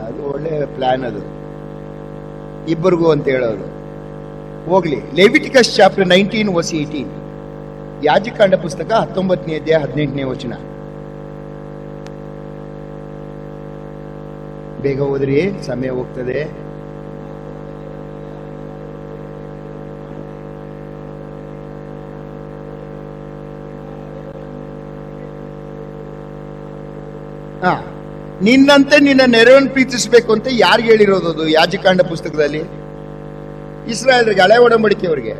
ಅದು ಒಳ್ಳೆ ಪ್ಲಾನ್, ಅದು ಇಬ್ಬರಿಗೂ ಅಂತ ಹೇಳೋದು. ಹೋಗ್ಲಿ, ಲೆವಿಟಿಕಸ್ ಚಾಪ್ಟರ್ 19 verse 18, ಯಾಜಕಾಂಡ ಪುಸ್ತಕ 19ನೇ ಅಧ್ಯಾಯ 18ನೇ ವಚನ. ಬೇಗ ಹೋದ್ರಿ, ಸಮಯ ಹೋಗ್ತದೆ. ನಿನ್ನಂತೆ ನಿನ್ನ ನೆರವನ್ನು ಪ್ರೀತಿಸಬೇಕು ಅಂತ ಯಾರಿಗೆ ಹೇಳಿರೋದು? ಅದು ಯಾಜಕಾಂಡ ಪುಸ್ತಕದಲ್ಲಿ ಇಸ್ರಾಯೇಲ್ರಿಗೆ, ಹಳೆ ಒಡಂಬಡಿಕೆಯವರಿಗೆ.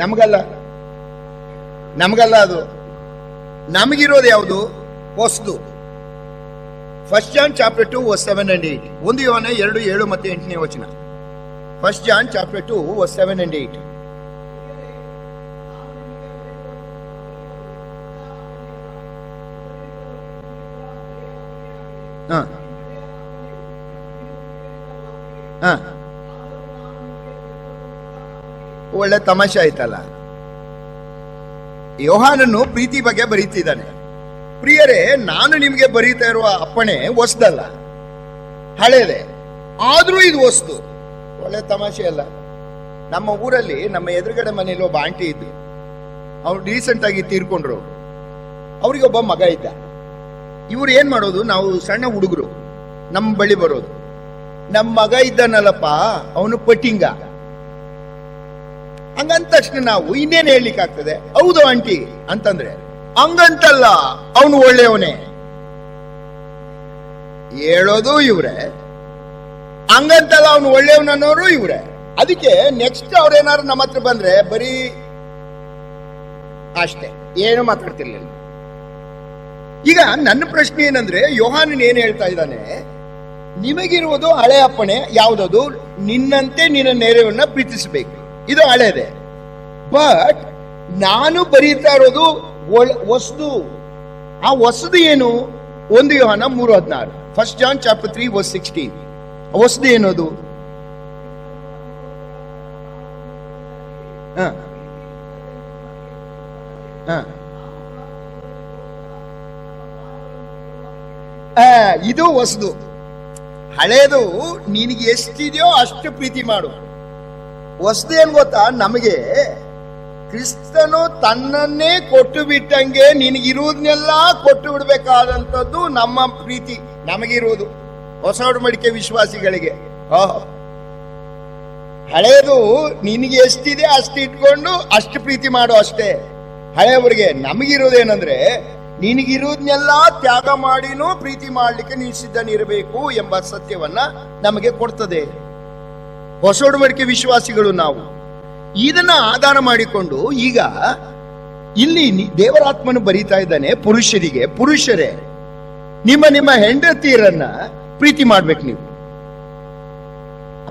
ನಮಗಲ್ಲ. ಅದು ನಮಗಿರೋದು ಯಾವುದು? ಹೊಸದು. 1 John chapter 2 verse 7 and 8. 1 ಯೋಹನ 2 7 ಮತ್ತು 8ನೇ ವಚನ. 1 John chapter 2 verse 7 and 8. ಒಳ್ಳೆ ತಮಾಷೆ ಆಯ್ತಲ್ಲ. ಯೋಹಾನನು ಪ್ರೀತಿ ಬಗ್ಗೆ ಬರೀತಿದ್ದಾನೆ. ಪ್ರಿಯರೇ, ನಾನು ನಿಮಗೆ ಬರೀತಾ ಇರುವ ಅಪ್ಪಣೆ ಹೊಸದಲ್ಲ, ಹಳೇದೆ. ಆದ್ರೂ ಇದು ಹೊಸದು. ಒಳ್ಳೆ ತಮಾಷೆ ಅಲ್ಲ. ನಮ್ಮ ಊರಲ್ಲಿ, ನಮ್ಮ ಎದುರುಗಡೆ ಮನೆಯಲ್ಲಿ ಒಬ್ಬ ಆಂಟಿ ಇದ್ದು, ಅವ್ರು ರೀಸೆಂಟ್ ಆಗಿ ತೀರ್ಕೊಂಡ್ರು. ಅವರಿಗೊಬ್ಬ ಮಗ ಇದ್ದ. ಇವ್ರು ಏನ್ ಮಾಡೋದು, ನಾವು ಸಣ್ಣ ಹುಡುಗರು ನಮ್ಮ ಬಳಿ ಬರೋದು, ನಮ್ಮ ಮಗ ಇದ್ದಾನಲ್ಲಪ್ಪ ಅವನು ಪಟ್ಟಿಂಗ ಹಂಗಂದ ತಕ್ಷಣ ನಾವು ಇನ್ನೇನು ಹೇಳಲಿಕ್ಕೆ ಆಗ್ತದೆ, ಹೌದು ಆಂಟಿ ಅಂತಂದ್ರೆ ಹಂಗಂತಲ್ಲ ಅವನು ಒಳ್ಳೆಯವನೇ ಹೇಳೋದು ಇವ್ರೆ, ಹಂಗಂತಲ್ಲ ಅವನು ಒಳ್ಳೆಯವನನ್ನೋರು ಇವ್ರೆ. ಅದಕ್ಕೆ ನೆಕ್ಸ್ಟ್ ಅವ್ರೇನಾದ್ರು ನಮ್ಮ ಹತ್ರ ಬಂದ್ರೆ ಬರೀ ಅಷ್ಟೇ, ಏನು ಮಾತಾಡ್ತಿರ್ಲಿಲ್ಲ. ಈಗ ನನ್ನ ಪ್ರಶ್ನೆ ಏನಂದ್ರೆ, ಯೋಹಾನನ್ ಏನ್ ಹೇಳ್ತಾ ಇದ್ದಾನೆ, ನಿಮಗಿರುವುದು ಹಳೆ ಅಪ್ಪಣೆ ಯಾವುದದು, ನಿನ್ನಂತೆ ನಿನ್ನ ನೆರೆಯವನ್ನ ಪ್ರೀತಿಸಬೇಕು, ಇದು ಹಳೆದೆ. ಬಟ್ ನಾನು ಬರೀತಾ ಇರೋದು ಹೊಸದು. ಆ ಹೊಸದು ಏನು? 1 ಯೋಹಾನ 3:16, 1 John chapter 3 verse 16. ಹೊಸದು ಏನದು? ಇದು ಹೊಸದು. ಹಳೇದು ನಿನಗೆ ಎಷ್ಟಿದೆಯೋ ಅಷ್ಟು ಪ್ರೀತಿ ಮಾಡು. ಹೊಸದು ಏನ್ ಗೊತ್ತಾ, ನಮಗೆ ಕ್ರಿಸ್ತನು ತನ್ನನ್ನೇ ಕೊಟ್ಟು ಬಿಟ್ಟಂಗೆ ನಿನಗಿರುವುದನ್ನೆಲ್ಲ ಕೊಟ್ಟು ಬಿಡ್ಬೇಕಾದಂಥದ್ದು ನಮ್ಮ ಪ್ರೀತಿ ನಮಗಿರುವುದು, ಹೊಸ ಒಡಂಬಡಿಕೆ ವಿಶ್ವಾಸಿಗಳಿಗೆ. ಹಳೇದು ನಿನಗೆ ಎಷ್ಟಿದೆ ಅಷ್ಟು ಇಟ್ಕೊಂಡು ಅಷ್ಟು ಪ್ರೀತಿ ಮಾಡು ಅಷ್ಟೇ. ಹಳೆಯವರಿಗೆ ನಮಗಿರೋದೇನಂದ್ರೆ, ನಿನಗಿರುವುದನ್ನೆಲ್ಲ ತ್ಯಾಗ ಮಾಡಿನೂ ಪ್ರೀತಿ ಮಾಡಲಿಕ್ಕೆ ನೀನು ಸಿದ್ಧನಿರಬೇಕು ಎಂಬ ಸತ್ಯವನ್ನ ನಮಗೆ ಕೊಡ್ತದೆ ಹೊಸ ಒಡಂಬಡಿಕೆ ವಿಶ್ವಾಸಿಗಳು. ನಾವು ಇದನ್ನ ಆಧಾರ ಮಾಡಿಕೊಂಡು ಈಗ ಇಲ್ಲಿ ದೇವರಾತ್ಮನು ಬರೀತಾ ಇದ್ದಾನೆ ಪುರುಷರಿಗೆ, ಪುರುಷರೇ ನಿಮ್ಮ ನಿಮ್ಮ ಹೆಂಡತಿಯರನ್ನ ಪ್ರೀತಿ ಮಾಡ್ಬೇಕು. ನೀವು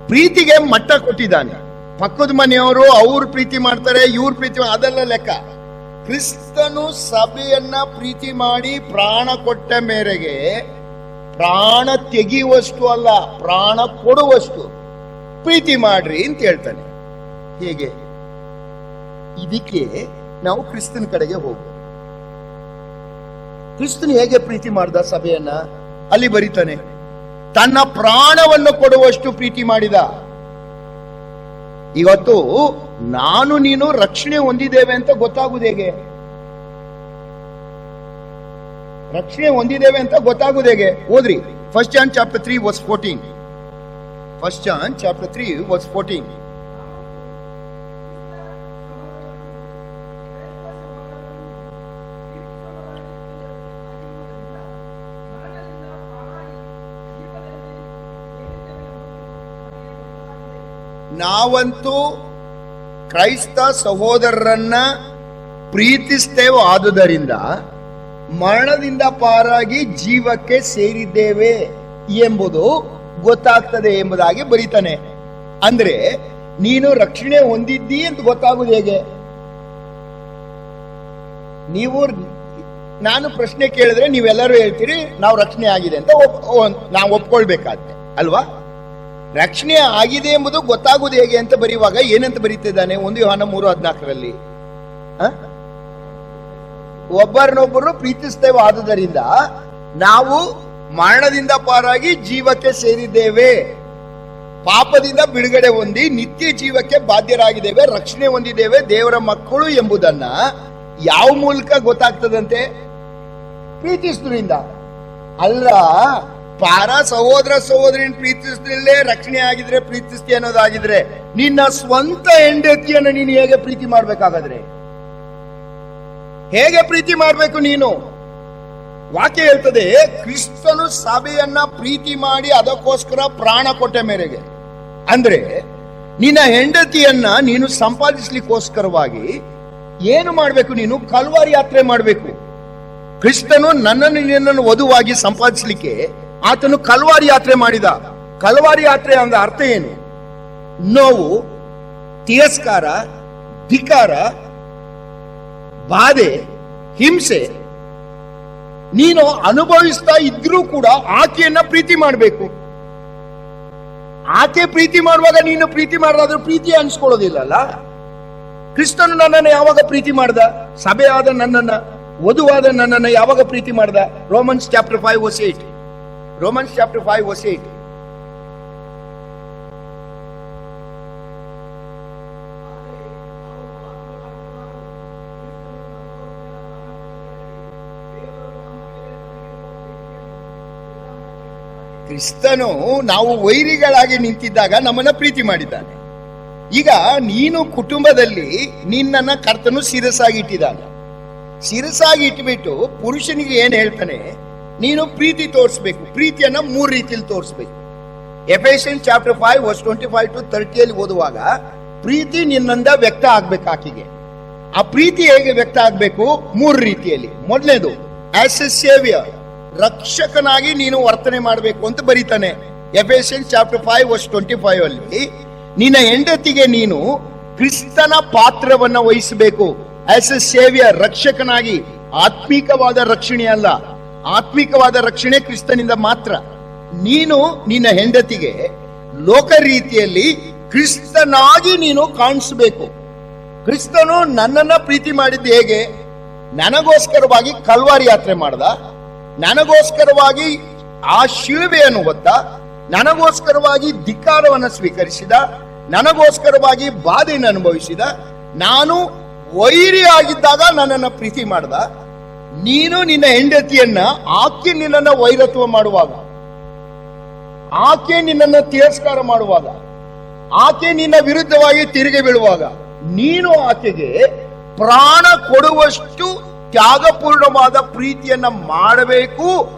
ಪ್ರೀತಿಗೆ ಮಟ್ಟ ಕೊಟ್ಟಿದ್ದಾನೆ. ಪಕ್ಕದ ಮನೆಯವರು ಅವ್ರು ಪ್ರೀತಿ ಮಾಡ್ತಾರೆ, ಇವ್ರ ಪ್ರೀತಿ, ಅದೆಲ್ಲ ಲೆಕ್ಕ. ಕ್ರಿಸ್ತನು ಸಭೆಯನ್ನ ಪ್ರೀತಿ ಮಾಡಿ ಪ್ರಾಣ ಕೊಟ್ಟ ಮೇರೆಗೆ, ಪ್ರಾಣ ತೆಗೆಯುವಷ್ಟು ಅಲ್ಲ, ಪ್ರಾಣ ಕೊಡುವಷ್ಟು ಪ್ರೀತಿ ಮಾಡ್ರಿ ಅಂತ ಹೇಳ್ತಾನೆ. ಹೇಗೆ? ಇದಕ್ಕೆ ನಾವು ಕ್ರಿಸ್ತನ ಕಡೆಗೆ ಹೋಗ್ಬೇಕು. ಕ್ರಿಸ್ತನು ಹೇಗೆ ಪ್ರೀತಿ ಮಾಡ್ದ ಸಭೆಯನ್ನ? ಅಲ್ಲಿ ಬರೀತಾನೆ, ತನ್ನ ಪ್ರಾಣವನ್ನು ಕೊಡುವಷ್ಟು ಪ್ರೀತಿ ಮಾಡಿದ. ಇವತ್ತು ನಾನು ನೀನು ರಕ್ಷಣೆ ಹೊಂದಿದ್ದೇವೆ ಅಂತ ಗೊತ್ತಾಗುವುದು ಹೇಗೆ? ರಕ್ಷಣೆ ಹೊಂದಿದ್ದೇವೆ ಅಂತ ಗೊತ್ತಾಗುವುದು ಹೇಗೆ? ಓದ್ರಿ 1 John chapter 3 verse 14. 1 John chapter 3 verse 14. ನಾವಂತೂ ಕ್ರೈಸ್ತ ಸಹೋದರರನ್ನ ಪ್ರೀತಿಸ್ತೇವೆ, ಆದುದರಿಂದ ಮರಣದಿಂದ ಪಾರಾಗಿ ಜೀವಕ್ಕೆ ಸೇರಿದ್ದೇವೆ ಎಂಬುದು ಗೊತ್ತಾಗ್ತದೆ ಎಂಬುದಾಗಿ ಬರೀತಾನೆ. ಅಂದ್ರೆ ನೀನು ರಕ್ಷಣೆ ಹೊಂದಿದ್ದಿ ಅಂತ ಗೊತ್ತಾಗುವುದು ಹೇಗೆ? ನೀವು, ನಾನು ಪ್ರಶ್ನೆ ಕೇಳಿದ್ರೆ ನೀವೆಲ್ಲರೂ ಹೇಳ್ತೀರಿ ನಾವು ರಕ್ಷಣೆ ಆಗಿದೆ ಅಂತ ನಾವು ಒಪ್ಕೊಳ್ಬೇಕಾದ್ರೆ ಅಲ್ವಾ? ರಕ್ಷಣೆ ಆಗಿದೆ ಎಂಬುದು ಗೊತ್ತಾಗುವುದು ಹೇಗೆ ಅಂತ ಬರೆಯುವಾಗ ಏನಂತ ಬರೀತಿದ್ದಾನೆ? 1 ಯೋಹಾನ 3:14 ಒಬ್ಬರನ್ನೊಬ್ಬರು ಪ್ರೀತಿಸ್ತೇವೆ, ಆದುದರಿಂದ ನಾವು ಮರಣದಿಂದ ಪಾರಾಗಿ ಜೀವಕ್ಕೆ ಸೇರಿದ್ದೇವೆ, ಪಾಪದಿಂದ ಬಿಡುಗಡೆ ಹೊಂದಿ ನಿತ್ಯ ಜೀವಕ್ಕೆ ಬಾಧ್ಯರಾಗಿದ್ದೇವೆ, ರಕ್ಷಣೆ ಹೊಂದಿದ್ದೇವೆ, ದೇವರ ಮಕ್ಕಳು ಎಂಬುದನ್ನ ಯಾವ ಮೂಲಕ ಗೊತ್ತಾಗ್ತದಂತೆ? ಪ್ರೀತಿಸುವುದರಿಂದ ಅಲ್ಲ. ಸಹೋದರ ಸಹೋದರಿನ ಪ್ರೀತಿಸಲಿಲ್ಲೇ ರಕ್ಷಣೆ ಆಗಿದ್ರೆ, ಪ್ರೀತಿಸ್ತಿ ಅನ್ನೋದಾಗಿದ್ರೆ, ನಿನ್ನ ಸ್ವಂತ ಹೆಂಡತಿಯನ್ನು ನೀನು ಹೇಗೆ ಪ್ರೀತಿ ಮಾಡ್ಬೇಕಾಗಾದ್ರೆ? ಹೇಗೆ ಪ್ರೀತಿ ಮಾಡ್ಬೇಕು ನೀನು? ವಾಕ್ಯ ಹೇಳ್ತದೆ, ಕ್ರಿಸ್ತನು ಸಭೆಯನ್ನ ಪ್ರೀತಿ ಮಾಡಿ ಅದಕ್ಕೋಸ್ಕರ ಪ್ರಾಣ ಕೊಟ್ಟ ಮೇರೆಗೆ. ಅಂದ್ರೆ ನಿನ್ನ ಹೆಂಡತಿಯನ್ನ ನೀನು ಸಂಪಾದಿಸ್ಲಿಕ್ಕೋಸ್ಕರವಾಗಿ ಏನು ಮಾಡ್ಬೇಕು? ನೀನು ಕಲ್ವಾರಿ ಯಾತ್ರೆ ಮಾಡ್ಬೇಕು. ಕ್ರಿಸ್ತನು ನನ್ನನ್ನು ನಿನ್ನನ್ನು ವಧುವಾಗಿ ಸಂಪಾದಿಸಲಿಕ್ಕೆ ಆತನು ಕಲ್ವಾರಿ ಯಾತ್ರೆ ಮಾಡಿದ. ಕಲ್ವಾರಿ ಯಾತ್ರೆ ಅಂದ ಅರ್ಥ ಏನು? ನೋವು, ತಿರಸ್ಕಾರ, ಧಿಕಾರ, ಬಾಧೆ, ಹಿಂಸೆ ನೀನು ಅನುಭವಿಸ್ತಾ ಇದ್ರೂ ಕೂಡ ಆಕೆಯನ್ನ ಪ್ರೀತಿ ಮಾಡಬೇಕು. ಆಕೆ ಪ್ರೀತಿ ಮಾಡುವಾಗ ನೀನು ಪ್ರೀತಿ ಮಾಡಲಾದ್ರೂ ಪ್ರೀತಿ ಅನ್ಸ್ಕೊಳ್ಳೋದಿಲ್ಲಲ್ಲ. ಕ್ರಿಸ್ತನು ನನ್ನನ್ನು ಯಾವಾಗ ಪ್ರೀತಿ ಮಾಡ್ದ? ಸಭೆಯಾದ ನನ್ನನ್ನ, ವಧುವಾದ ನನ್ನನ್ನು ಯಾವಾಗ ಪ್ರೀತಿ ಮಾಡ್ದ? Romans chapter 5 verse 8. Romans chapter 5 verse 8. ಕ್ರಿಸ್ತನು ನಾವು ವೈರಿಗಳಾಗಿ ನಿಂತಿದ್ದಾಗ ನಮ್ಮನ್ನ ಪ್ರೀತಿ ಮಾಡಿದ್ದಾನೆ. ಈಗ ನೀನು ಕುಟುಂಬದಲ್ಲಿ ನಿನ್ನನ್ನ ಕರ್ತನು ಶಿರಸಾಗಿ ಇಟ್ಟಿದ್ದಾನೆ. ಶಿರಸಾಗಿ ಇಟ್ಬಿಟ್ಟು ಪುರುಷನಿಗೆ ಏನ್ ಹೇಳ್ತಾನೆ, ನೀನು ಪ್ರೀತಿ ತೋರಿಸ್ಬೇಕು. ಪ್ರೀತಿಯನ್ನ 3 ರೀತಿಯಲ್ಲಿ ತೋರಿಸ್ಬೇಕು. ಎಫೆಸಿಯನ್ಸ್ ಚಾಪ್ಟರ್ 5 ವರ್ಸ್ 25 to 30 ಓದುವಾಗ ಪ್ರೀತಿ ನಿನ್ನಿಂದ ವ್ಯಕ್ತ ಆಗ್ಬೇಕು ಆಕೆಗೆ. ಆ ಪ್ರೀತಿ ಹೇಗೆ ವ್ಯಕ್ತ ಆಗ್ಬೇಕು? 3 ರೀತಿಯಲ್ಲಿ. ಮೊದಲನೇದು, ಆಸ್ ಎ ಸೇವಿಯರ್, ರಕ್ಷಕನಾಗಿ ನೀನು ವರ್ತನೆ ಮಾಡಬೇಕು ಅಂತ ಬರೀತಾನೆ. ಎಫೆಸಿಯನ್ಸ್ ಚಾಪ್ಟರ್ 5 ವರ್ಸ್ 25 ಅಲ್ಲಿ ನಿನ್ನ ಹೆಂಡತಿಗೆ ನೀನು ಕ್ರಿಸ್ತನ ಪಾತ್ರವನ್ನ ವಹಿಸಬೇಕು. ಆಸ್ ಎ ಸೇವಿಯರ್, ರಕ್ಷಕನಾಗಿ. ಆತ್ಮಿಕವಾದ ರಕ್ಷಣೆ ಅಲ್ಲ, ಆತ್ಮಿಕವಾದ ರಕ್ಷಣೆ ಕ್ರಿಸ್ತನಿಂದ ಮಾತ್ರ. ನೀನು ನಿನ್ನ ಹೆಂಡತಿಗೆ ಲೋಕ ರೀತಿಯಲ್ಲಿ ಕ್ರಿಸ್ತನಾಗಿ ನೀನು ಕಾಣಿಸಬೇಕು. ಕ್ರಿಸ್ತನು ನನ್ನನ್ನ ಪ್ರೀತಿ ಮಾಡಿದ್ದು ಹೇಗೆ? ನನಗೋಸ್ಕರವಾಗಿ ಕಲ್ವಾರಿ ಯಾತ್ರೆ ಮಾಡ್ದ, ನನಗೋಸ್ಕರವಾಗಿ ಆ ಶಿಲುಬೆಯನ್ನು ಹೊತ್ತ, ನನಗೋಸ್ಕರವಾಗಿ ಧಿಕ್ಕಾರವನ್ನು ಸ್ವೀಕರಿಸಿದ, ನನಗೋಸ್ಕರವಾಗಿ ಬಾಧೆಯನ್ನು ಅನುಭವಿಸಿದ. ನಾನು ವೈರಿ ಆಗಿದ್ದಾಗ ನನ್ನನ್ನು ಪ್ರೀತಿ ಮಾಡ್ದ. ನೀನು ನಿನ್ನ ಹೆಂಡತಿಯನ್ನ, ಆಕೆ ನಿನ್ನನ್ನು ವೈರತ್ವ ಮಾಡುವಾಗ, ಆಕೆ ನಿನ್ನನ್ನು ತಿರಸ್ಕಾರ ಮಾಡುವಾಗ, ಆಕೆ ನಿನ್ನ ವಿರುದ್ಧವಾಗಿ ತಿರುಗಿ ಬೀಳುವಾಗ, ನೀನು ಆಕೆಗೆ ಪ್ರಾಣ ಕೊಡುವಷ್ಟು ತ್ಯಾಗಪೂರ್ಣವಾದ ಪ್ರೀತಿಯನ್ನ ಮಾಡಬೇಕು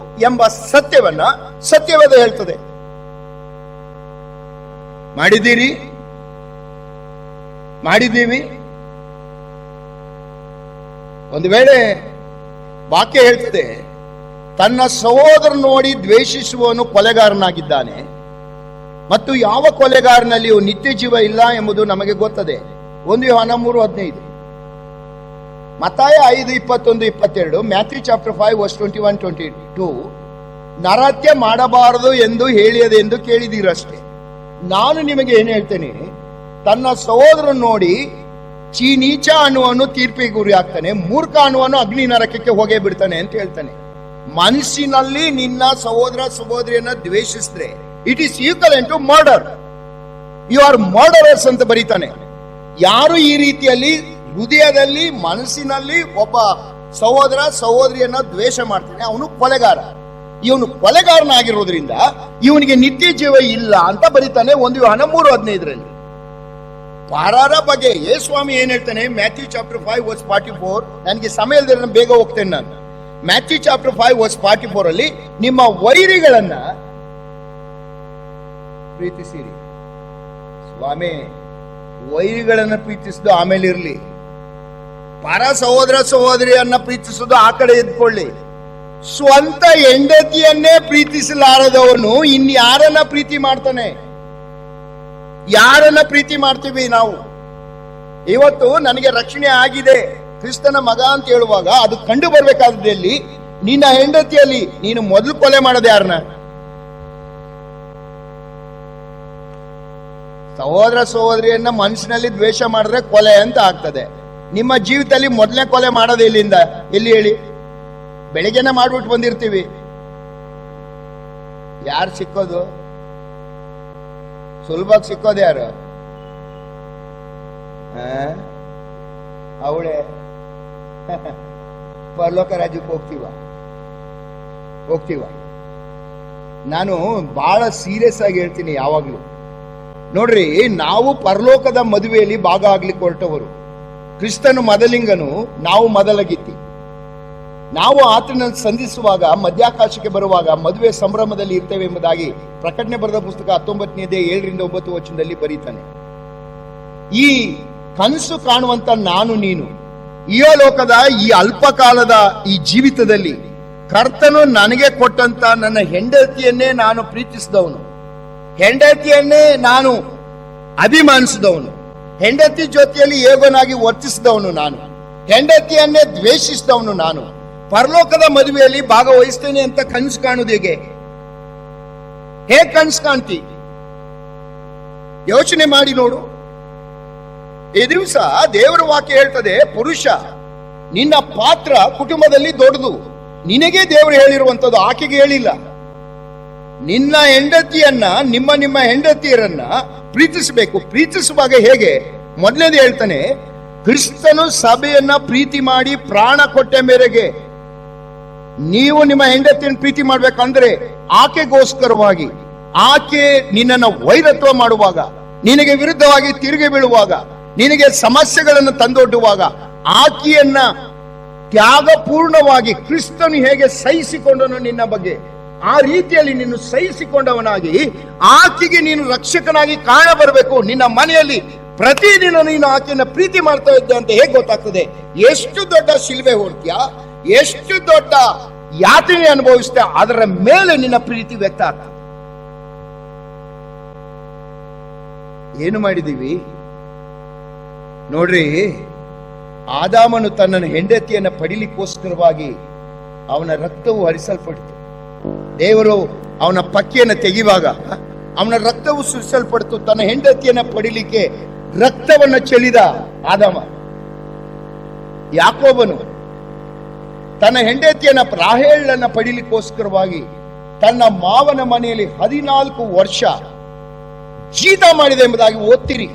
ಎಂಬ ಸತ್ಯವನ್ನ ಸತ್ಯವೇದ ಹೇಳ್ತದೆ. ಮಾಡಿದ್ದೀವಿ. ಒಂದು ವೇಳೆ ವಾಕ್ಯ ಹೇಳ್ತದೆ, ತನ್ನ ಸಹೋದರ ನೋಡಿ ದ್ವೇಷಿಸುವವನು ಕೊಲೆಗಾರನಾಗಿದ್ದಾನೆ ಮತ್ತು ಯಾವ ಕೊಲೆಗಾರನಲ್ಲಿಯೂ ನಿತ್ಯ ಜೀವ ಇಲ್ಲ ಎಂಬುದು ನಮಗೆ ಗೊತ್ತದೆ. 1 ಯೋಹಾನ 3:15, ಮತ್ತಾಯ 5:21-22, ಮ್ಯಾಥ್ಯೂ ಚಾಪ್ಟರ್ 5 ವರ್ಸ್ 21-22, ನರಹತ್ಯೆ ಮಾಡಬಾರದು ಎಂದು ಹೇಳಿಯದೆಂದು ಕೇಳಿದಿರಷ್ಟೇ. ನಾನು ನಿಮಗೆ ಏನು ಹೇಳ್ತೇನೆ, ತನ್ನ ಸಹೋದರ ನೋಡಿ ನೀಚ ಅನ್ನುವನು ತೀರ್ಪಿಗೆ ಗುರಿ ಆಗ್ತಾನೆ, ಮೂರ್ಖ ಅನ್ನುವನು ಅಗ್ನಿ ನರಕಕ್ಕೆ ಹೋಗೇ ಬಿಡ್ತಾನೆ ಅಂತ ಹೇಳ್ತಾನೆ. ಮನಸ್ಸಿನಲ್ಲಿ ನಿನ್ನ ಸಹೋದರ ಸಹೋದರಿಯನ್ನ ದ್ವೇಷಿಸಿದ್ರೆ it is equivalent to murder. You are murderers ಅಂತ ಬರೀತಾನೆ. ಯಾರು ಈ ರೀತಿಯಲ್ಲಿ ಹೃದಯದಲ್ಲಿ ಮನಸ್ಸಿನಲ್ಲಿ ಒಬ್ಬ ಸಹೋದರ ಸಹೋದರಿಯನ್ನ ದ್ವೇಷ ಮಾಡ್ತಾನೆ, ಅವನು ಕೊಲೆಗಾರ. ಇವನು ಕೊಲೆಗಾರನಾಗಿರೋದ್ರಿಂದ ಇವನಿಗೆ ನಿತ್ಯ ಜೀವ ಇಲ್ಲ ಅಂತ ಬರೀತಾನೆ 1 ಯೋಹಾನ 3:15. ಪಾರಾರ ಬಗ್ಗೆ ಯೇಸುಸ್ವಾಮಿ ಏನ್ ಹೇಳ್ತಾನೆ, ಮ್ಯಾಥ್ಯೂ ಚಾಪ್ಟರ್ 5 ವರ್ಸ್ 44, ನನಗೆ ಸಮಯ ಇಲ್ಲದೆ ಬೇಗ ಹೋಗ್ತೇನೆ ನಾನು. ಮ್ಯಾಥ್ಯೂ ಚಾಪ್ಟರ್ 5 ವರ್ಸ್ 44 ಅಲ್ಲಿ ನಿಮ್ಮ ವೈರಿಗಳನ್ನ ಪ್ರೀತಿಸಿರಿ. ಸ್ವಾಮಿ, ವೈರಿಗಳನ್ನ ಪ್ರೀತಿಸುದು ಆಮೇಲೆ ಇರ್ಲಿ, ಪರ ಸಹೋದರ ಸಹೋದರಿಯನ್ನ ಪ್ರೀತಿಸುದು ಆ ಕಡೆ ಎದ್ಕೊಳ್ಳಿ. ಸ್ವಂತ ಹೆಂಡತಿಯನ್ನೇ ಪ್ರೀತಿಸಲಾರದವನು ಇನ್ಯಾರನ್ನ ಪ್ರೀತಿ ಮಾಡ್ತಾನೆ? ಯಾರನ್ನ ಪ್ರೀತಿ ಮಾಡ್ತೀವಿ ನಾವು? ಇವತ್ತು ನನಗೆ ರಕ್ಷಣೆ ಆಗಿದೆ, ಕ್ರಿಸ್ತನ ಮಗ ಅಂತ ಹೇಳುವಾಗ ಅದು ಕಂಡು ಬರ್ಬೇಕಾದಲ್ಲಿ ನಿನ್ನ ಹೆಂಡತಿಯಲ್ಲಿ ನೀನು ಮೊದಲು ಕೊಲೆ ಮಾಡೋದು ಯಾರನ್ನ? ಸಹೋದರ ಸಹೋದರಿಯನ್ನ ಮನಸ್ಸಿನಲ್ಲಿ ದ್ವೇಷ ಮಾಡಿದ್ರೆ ಕೊಲೆ ಅಂತ ಆಗ್ತದೆ. ನಿಮ್ಮ ಜೀವಿತದಲ್ಲಿ ಮೊದಲನೇ ಕೊಲೆ ಮಾಡೋದು ಎಲ್ಲಿಂದ? ಎಲ್ಲಿ ಹೇಳಿ? ಬೆಳಿಗ್ಗೆನೆ ಮಾಡ್ಬಿಟ್ಟು ಬಂದಿರ್ತೀವಿ. ಯಾರು ಸಿಕ್ಕೋದು? ಸುಲಭವಾಗಿ ಸಿಕ್ಕೋದು ಯಾರು? ಅವಳೆ ಪರಲೋಕ ರಾಜ್ಯಕ್ಕೆ ಹೋಗ್ತೀವ. ನಾನು ಬಹಳ ಸೀರಿಯಸ್ ಆಗಿ ಹೇಳ್ತೀನಿ ಯಾವಾಗ್ಲೂ. ನೋಡ್ರಿ, ನಾವು ಪರಲೋಕದ ಮದುವೆಯಲ್ಲಿ ಭಾಗ ಆಗ್ಲಿಕ್ಕೆ ಹೊರಟವರು. ಕ್ರಿಸ್ತನು ಮೊದಲಿಂಗನು, ನಾವು ಮೊದಲಗಿತ್ತಿ. ನಾವು ಆತನನ್ನು ಸಂಧಿಸುವಾಗ, ಮಧ್ಯಾಕಾಶಕ್ಕೆ ಬರುವಾಗ ಮದುವೆ ಸಂಭ್ರಮದಲ್ಲಿ ಇರ್ತೇವೆ ಎಂಬುದಾಗಿ ಪ್ರಕಟಣೆ ಬರೆದ ಪುಸ್ತಕ 19ನೇ 7-9 ವಚನದಲ್ಲಿ ಬರೀತಾನೆ. ಈ ಕನಸು ಕಾಣುವಂತ ನಾನು ನೀನು ಈ ಲೋಕದ ಈ ಅಲ್ಪಕಾಲದ ಈ ಜೀವಿತದಲ್ಲಿ ಕರ್ತನು ನನಗೆ ಕೊಟ್ಟಂತ ನನ್ನ ಹೆಂಡತಿಯನ್ನೇ ನಾನು ಪ್ರೀತಿಸಿದವನು, ಹೆಂಡತಿಯನ್ನೇ ನಾನು ಅಭಿಮಾನಿಸಿದವನು, ಹೆಂಡತಿ ಜೊತೆಯಲ್ಲಿ ಹೇಗೋನಾಗಿ ವರ್ತಿಸಿದವನು ನಾನು, ಹೆಂಡತಿಯನ್ನೇ ದ್ವೇಷಿಸಿದವನು ನಾನು. ಪರಲೋಕದ ಮದುವೆಯಲ್ಲಿ ಭಾಗವಹಿಸ್ತೇನೆ ಅಂತ ಕನಸು ಕಾಣುವುದು ಹೇಗೆ ಕನಸು ಕಾಣ್ತಿ? ಯೋಚನೆ ಮಾಡಿ ನೋಡು. ಈ ದಿವಸ ದೇವರ ವಾಕ್ಯ ಹೇಳ್ತದೆ, ಪುರುಷ ನಿನ್ನ ಪಾತ್ರ ಕುಟುಂಬದಲ್ಲಿ ದೊಡ್ಡದು. ನಿನಗೆ ದೇವರು ಹೇಳಿರುವಂತದ್ದು, ಆಕೆಗೆ ಹೇಳಿಲ್ಲ. ನಿನ್ನ ಹೆಂಡತಿಯನ್ನ, ನಿಮ್ಮ ಹೆಂಡತಿಯರನ್ನ ಪ್ರೀತಿಸಬೇಕು. ಪ್ರೀತಿಸುವಾಗ ಹೇಗೆ? ಮೊದಲನೇದು ಹೇಳ್ತಾನೆ, ಕ್ರಿಸ್ತನು ಸಭೆಯನ್ನ ಪ್ರೀತಿ ಮಾಡಿ ಪ್ರಾಣ ಕೊಟ್ಟ ಮೇರೆಗೆ ನೀವು ನಿಮ್ಮ ಹೆಂಡತಿಯನ್ನು ಪ್ರೀತಿ ಮಾಡ್ಬೇಕಂದ್ರೆ ಆಕೆಗೋಸ್ಕರವಾಗಿ, ಆಕೆ ನಿನ್ನನ್ನು ವೈರತ್ವ ಮಾಡುವಾಗ, ನಿನಗೆ ವಿರುದ್ಧವಾಗಿ ತಿರುಗಿ ಬೀಳುವಾಗ, ನಿನಗೆ ಸಮಸ್ಯೆಗಳನ್ನು ತಂದೊಡ್ಡುವಾಗ, ಆಕೆಯನ್ನ ತ್ಯಾಗಪೂರ್ಣವಾಗಿ ಕ್ರಿಸ್ತನು ಹೇಗೆ ಸಹಿಸಿಕೊಂಡನು ನಿನ್ನ ಬಗ್ಗೆ, ಆ ರೀತಿಯಲ್ಲಿ ನೀನು ಸಹಿಸಿಕೊಂಡವನಾಗಿ ಆಕೆಗೆ ನೀನು ರಕ್ಷಕನಾಗಿ ಕಾಣ ಬರಬೇಕು. ನಿನ್ನ ಮನೆಯಲ್ಲಿ ಪ್ರತಿದಿನ ನೀನು ಆಕೆಯನ್ನ ಪ್ರೀತಿ ಮಾಡ್ತಾ ಇದ್ದೆ ಅಂತ ಹೇಗೆ ಗೊತ್ತಾಗ್ತದೆ? ಎಷ್ಟು ದೊಡ್ಡ ಶಿಲ್ವೆ ಹೊಡ್ತೀಯಾ, ಎಷ್ಟು ದೊಡ್ಡ ಯಾತನೆ ಅನುಭವಿಸ್ತೀಯ, ಅದರ ಮೇಲೆ ನಿನ್ನ ಪ್ರೀತಿ ವ್ಯಕ್ತ ಆಗ್ತದೆ. ಏನು ಮಾಡಿದೀವಿ ನೋಡ್ರಿ, ಆದಾಮನು ತನ್ನ ಹೆಂಡತಿಯನ್ನು ಪಡಿಲಿಕ್ಕೋಸ್ಕರವಾಗಿ ಅವನ ರಕ್ತವು ಹರಿಸಲ್ಪಡ್ತು. ದೇವರು ಅವನ ಪಕ್ಕಿಯನ್ನು ತೆಗೆಯುವಾಗ ಅವನ ರಕ್ತವು ಸುರಿಸಲ್ಪಡ್ತು. ತನ್ನ ಹೆಂಡತಿಯನ್ನು ಪಡಿಲಿಕ್ಕೆ ರಕ್ತವನ್ನು ಚೆಲ್ಲಿದ ಆದಾಮ. ಯಾಕೋಬನು ತನ್ನ ಹೆಂಡತಿಯನ್ನ ರಾಹೇಲನ್ನ ಪಡಿಲಿಕ್ಕೋಸ್ಕರವಾಗಿ ತನ್ನ ಮಾವನ ಮನೆಯಲ್ಲಿ 14 ವರ್ಷ ಜೀತ ಮಾಡಿದೆ ಎಂಬುದಾಗಿ ಓದ್ತೀರಿ.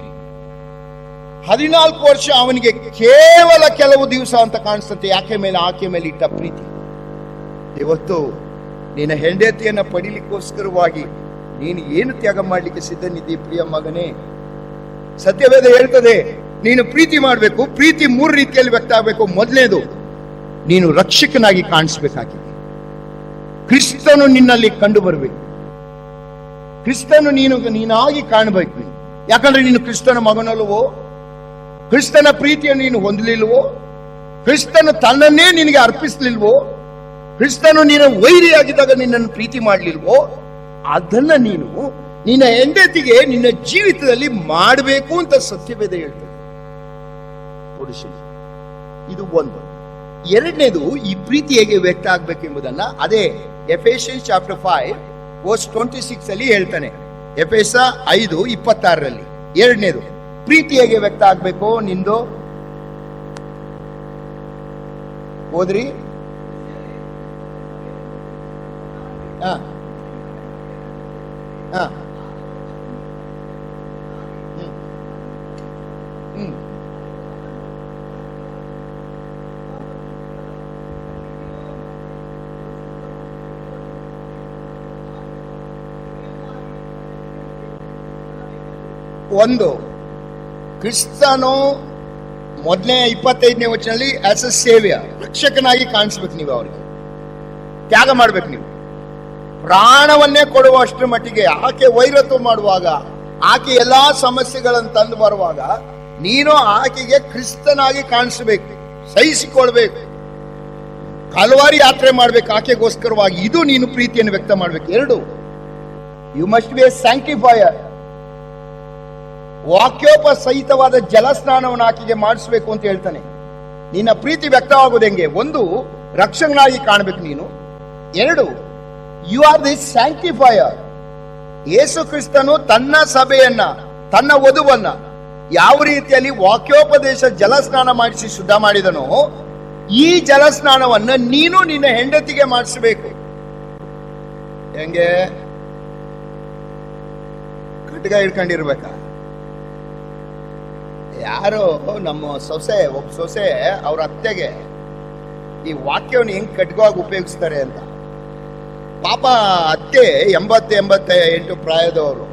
14 ವರ್ಷ ಅವನಿಗೆ ಕೇವಲ ಕೆಲವು ದಿವಸ ಅಂತ ಕಾಣಿಸುತ್ತೆ. ಆಕೆ ಮೇಲೆ ಇಟ್ಟ ಪ್ರೀತಿ. ಇವತ್ತು ನಿನ್ನ ಹೆಂಡತಿಯನ್ನ ಪಡಿಲಿಕ್ಕೋಸ್ಕರವಾಗಿ ನೀನು ಏನು ತ್ಯಾಗ ಮಾಡಲಿಕ್ಕೆ ಸಿದ್ಧನಿದ್ದಿ ಪ್ರಿಯ ಮಗನೇ? ಸತ್ಯವೇದ ಹೇಳ್ತದೆ, ನೀನು ಪ್ರೀತಿ ಮಾಡಬೇಕು. ಪ್ರೀತಿ 3 ರೀತಿಯಲ್ಲಿ ವ್ಯಕ್ತ ಆಗಬೇಕು. ಮೊದಲನೇದು, ನೀನು ರಕ್ಷಕನಾಗಿ ಕಾಣಿಸ್ಬೇಕಾಗಿದೆ. ಕ್ರಿಸ್ತನು ನಿನ್ನಲ್ಲಿ ಕಂಡು ಬರಬೇಕು. ಕ್ರಿಸ್ತನು ನೀನಾಗಿ ಕಾಣಬೇಕು. ಯಾಕಂದ್ರೆ ನೀನು ಕ್ರಿಸ್ತನ ಮಗನಲ್ವೋ, ಕ್ರಿಸ್ತನ ಪ್ರೀತಿಯನ್ನು ನೀನು ಹೊಂದಲಿಲ್ವೋ, ಕ್ರಿಸ್ತನು ತನ್ನನ್ನೇ ನಿನಗೆ ಅರ್ಪಿಸಲಿಲ್ವೋ, ಕ್ರಿಸ್ತನು ನೀನು ವೈರಿಯಾಗಿದ್ದಾಗ ನಿನ್ನನ್ನು ಪ್ರೀತಿ ಮಾಡಲಿಲ್ವೋ, ಅದನ್ನ ನೀನು ನಿನ್ನ ಹೆಂಡತಿಗೆ ನಿನ್ನ ಜೀವಿತದಲ್ಲಿ ಮಾಡಬೇಕು ಅಂತ ಸತ್ಯವೇದ ಹೇಳ್ತದೆ. ಇದು ಒಂದು. ಎರಡನೇದು, ಈ ಪ್ರೀತಿ ಹೇಗೆ ವ್ಯಕ್ತ ಆಗ್ಬೇಕು ಎಂಬುದನ್ನ ಅದೇ ಎಫೆಸಿಯನ್ಸ್ ಚಾಪ್ಟರ್ 5 ವರ್ಸ್ 26 ಅಲ್ಲಿ ಹೇಳ್ತಾನೆ. ಎಫೆಸ 5:26 ಎರಡನೇದು ಪ್ರೀತಿ ಹೇಗೆ ವ್ಯಕ್ತ ಆಗ್ಬೇಕು ನಿಂದು ಓದ್ರಿ. ಒಂದು, ಕ್ರಿಸ್ತನು ಮೊದಲನೇ 25ನೇ ವಚನದಲ್ಲಿ ಆಸ್ ಅ ಸೇವಿಯರ್, ರಕ್ಷಕನಾಗಿ ಕಾಣಿಸ್ಬೇಕು. ನೀವು ಅವರಿಗೆ ತ್ಯಾಗ ಮಾಡ್ಬೇಕು. ನೀವು ಪ್ರಾಣವನ್ನೇ ಕೊಡುವಷ್ಟರ ಮಟ್ಟಿಗೆ ಆಕೆ ವೈರತ್ವ ಮಾಡುವಾಗ, ಆಕೆ ಎಲ್ಲಾ ಸಮಸ್ಯೆಗಳನ್ನು ತಂದು ಬರುವಾಗ ನೀನು ಆಕೆಗೆ ಕ್ರಿಸ್ತನಾಗಿ ಕಾಣಿಸಬೇಕು, ಸಹಿಸಿಕೊಳ್ಬೇಕು, ಕಲ್ವಾರಿ ಯಾತ್ರೆ ಮಾಡ್ಬೇಕು ಆಕೆಗೋಸ್ಕರವಾಗಿ. ಇದು ನೀನು ಪ್ರೀತಿಯನ್ನು ವ್ಯಕ್ತ ಮಾಡ್ಬೇಕು. 2, ಯು ಮಸ್ಟ್ ಬಿ ಎ ಸ್ಯಾಂಕ್ಟಿಫೈಯರ್. ವಾಕ್ಯೋಪ ಸಹಿತವಾದ ಜಲಸ್ನಾನವನ್ನು ಆಕೆಗೆ ಮಾಡಿಸ್ಬೇಕು ಅಂತ ಹೇಳ್ತಾನೆ. ನಿನ್ನ ಪ್ರೀತಿ ವ್ಯಕ್ತವಾಗೋದು ಹೆಂಗೆ? 1, ರಕ್ಷಕನಾಗಿ ಕಾಣಬೇಕು ನೀನು. 2, ಯು ಆರ್ ದಿ ಸ್ಯಾಂಕ್ಟಿಫೈಯರ್. ಯೇಸು ಕ್ರಿಸ್ತನು ತನ್ನ ಸಭೆಯನ್ನ, ತನ್ನ ವಧುವನ್ನ ಯಾವ ರೀತಿಯಲ್ಲಿ ವಾಕ್ಯೋಪದೇಶ ಜಲಸ್ನಾನ ಮಾಡಿಸಿ ಶುದ್ಧ ಮಾಡಿದನೋ, ಈ ಜಲಸ್ನಾನವನ್ನ ನೀನು ನಿನ್ನ ಹೆಂಡತಿಗೆ ಮಾಡಿಸಬೇಕು. ಹೆಂಗೆ? ಖಡ್ಗ ಹಿಡ್ಕೊಂಡಿರ್ಬೇಕಾ? ಯಾರೋ ನಮ್ಮ ಒಬ್ಬ ಸೊಸೆ ಅವ್ರ ಅತ್ತೆಗೆ ಈ ವಾಕ್ಯವನ್ನು ಹೆಂಗ್ ಖಡ್ಗವಾಗಿ ಉಪಯೋಗಿಸ್ತಾರೆ ಅಂತ. ಪಾಪ ಅತ್ತೆ 80-88 ಪ್ರಾಯದವರು.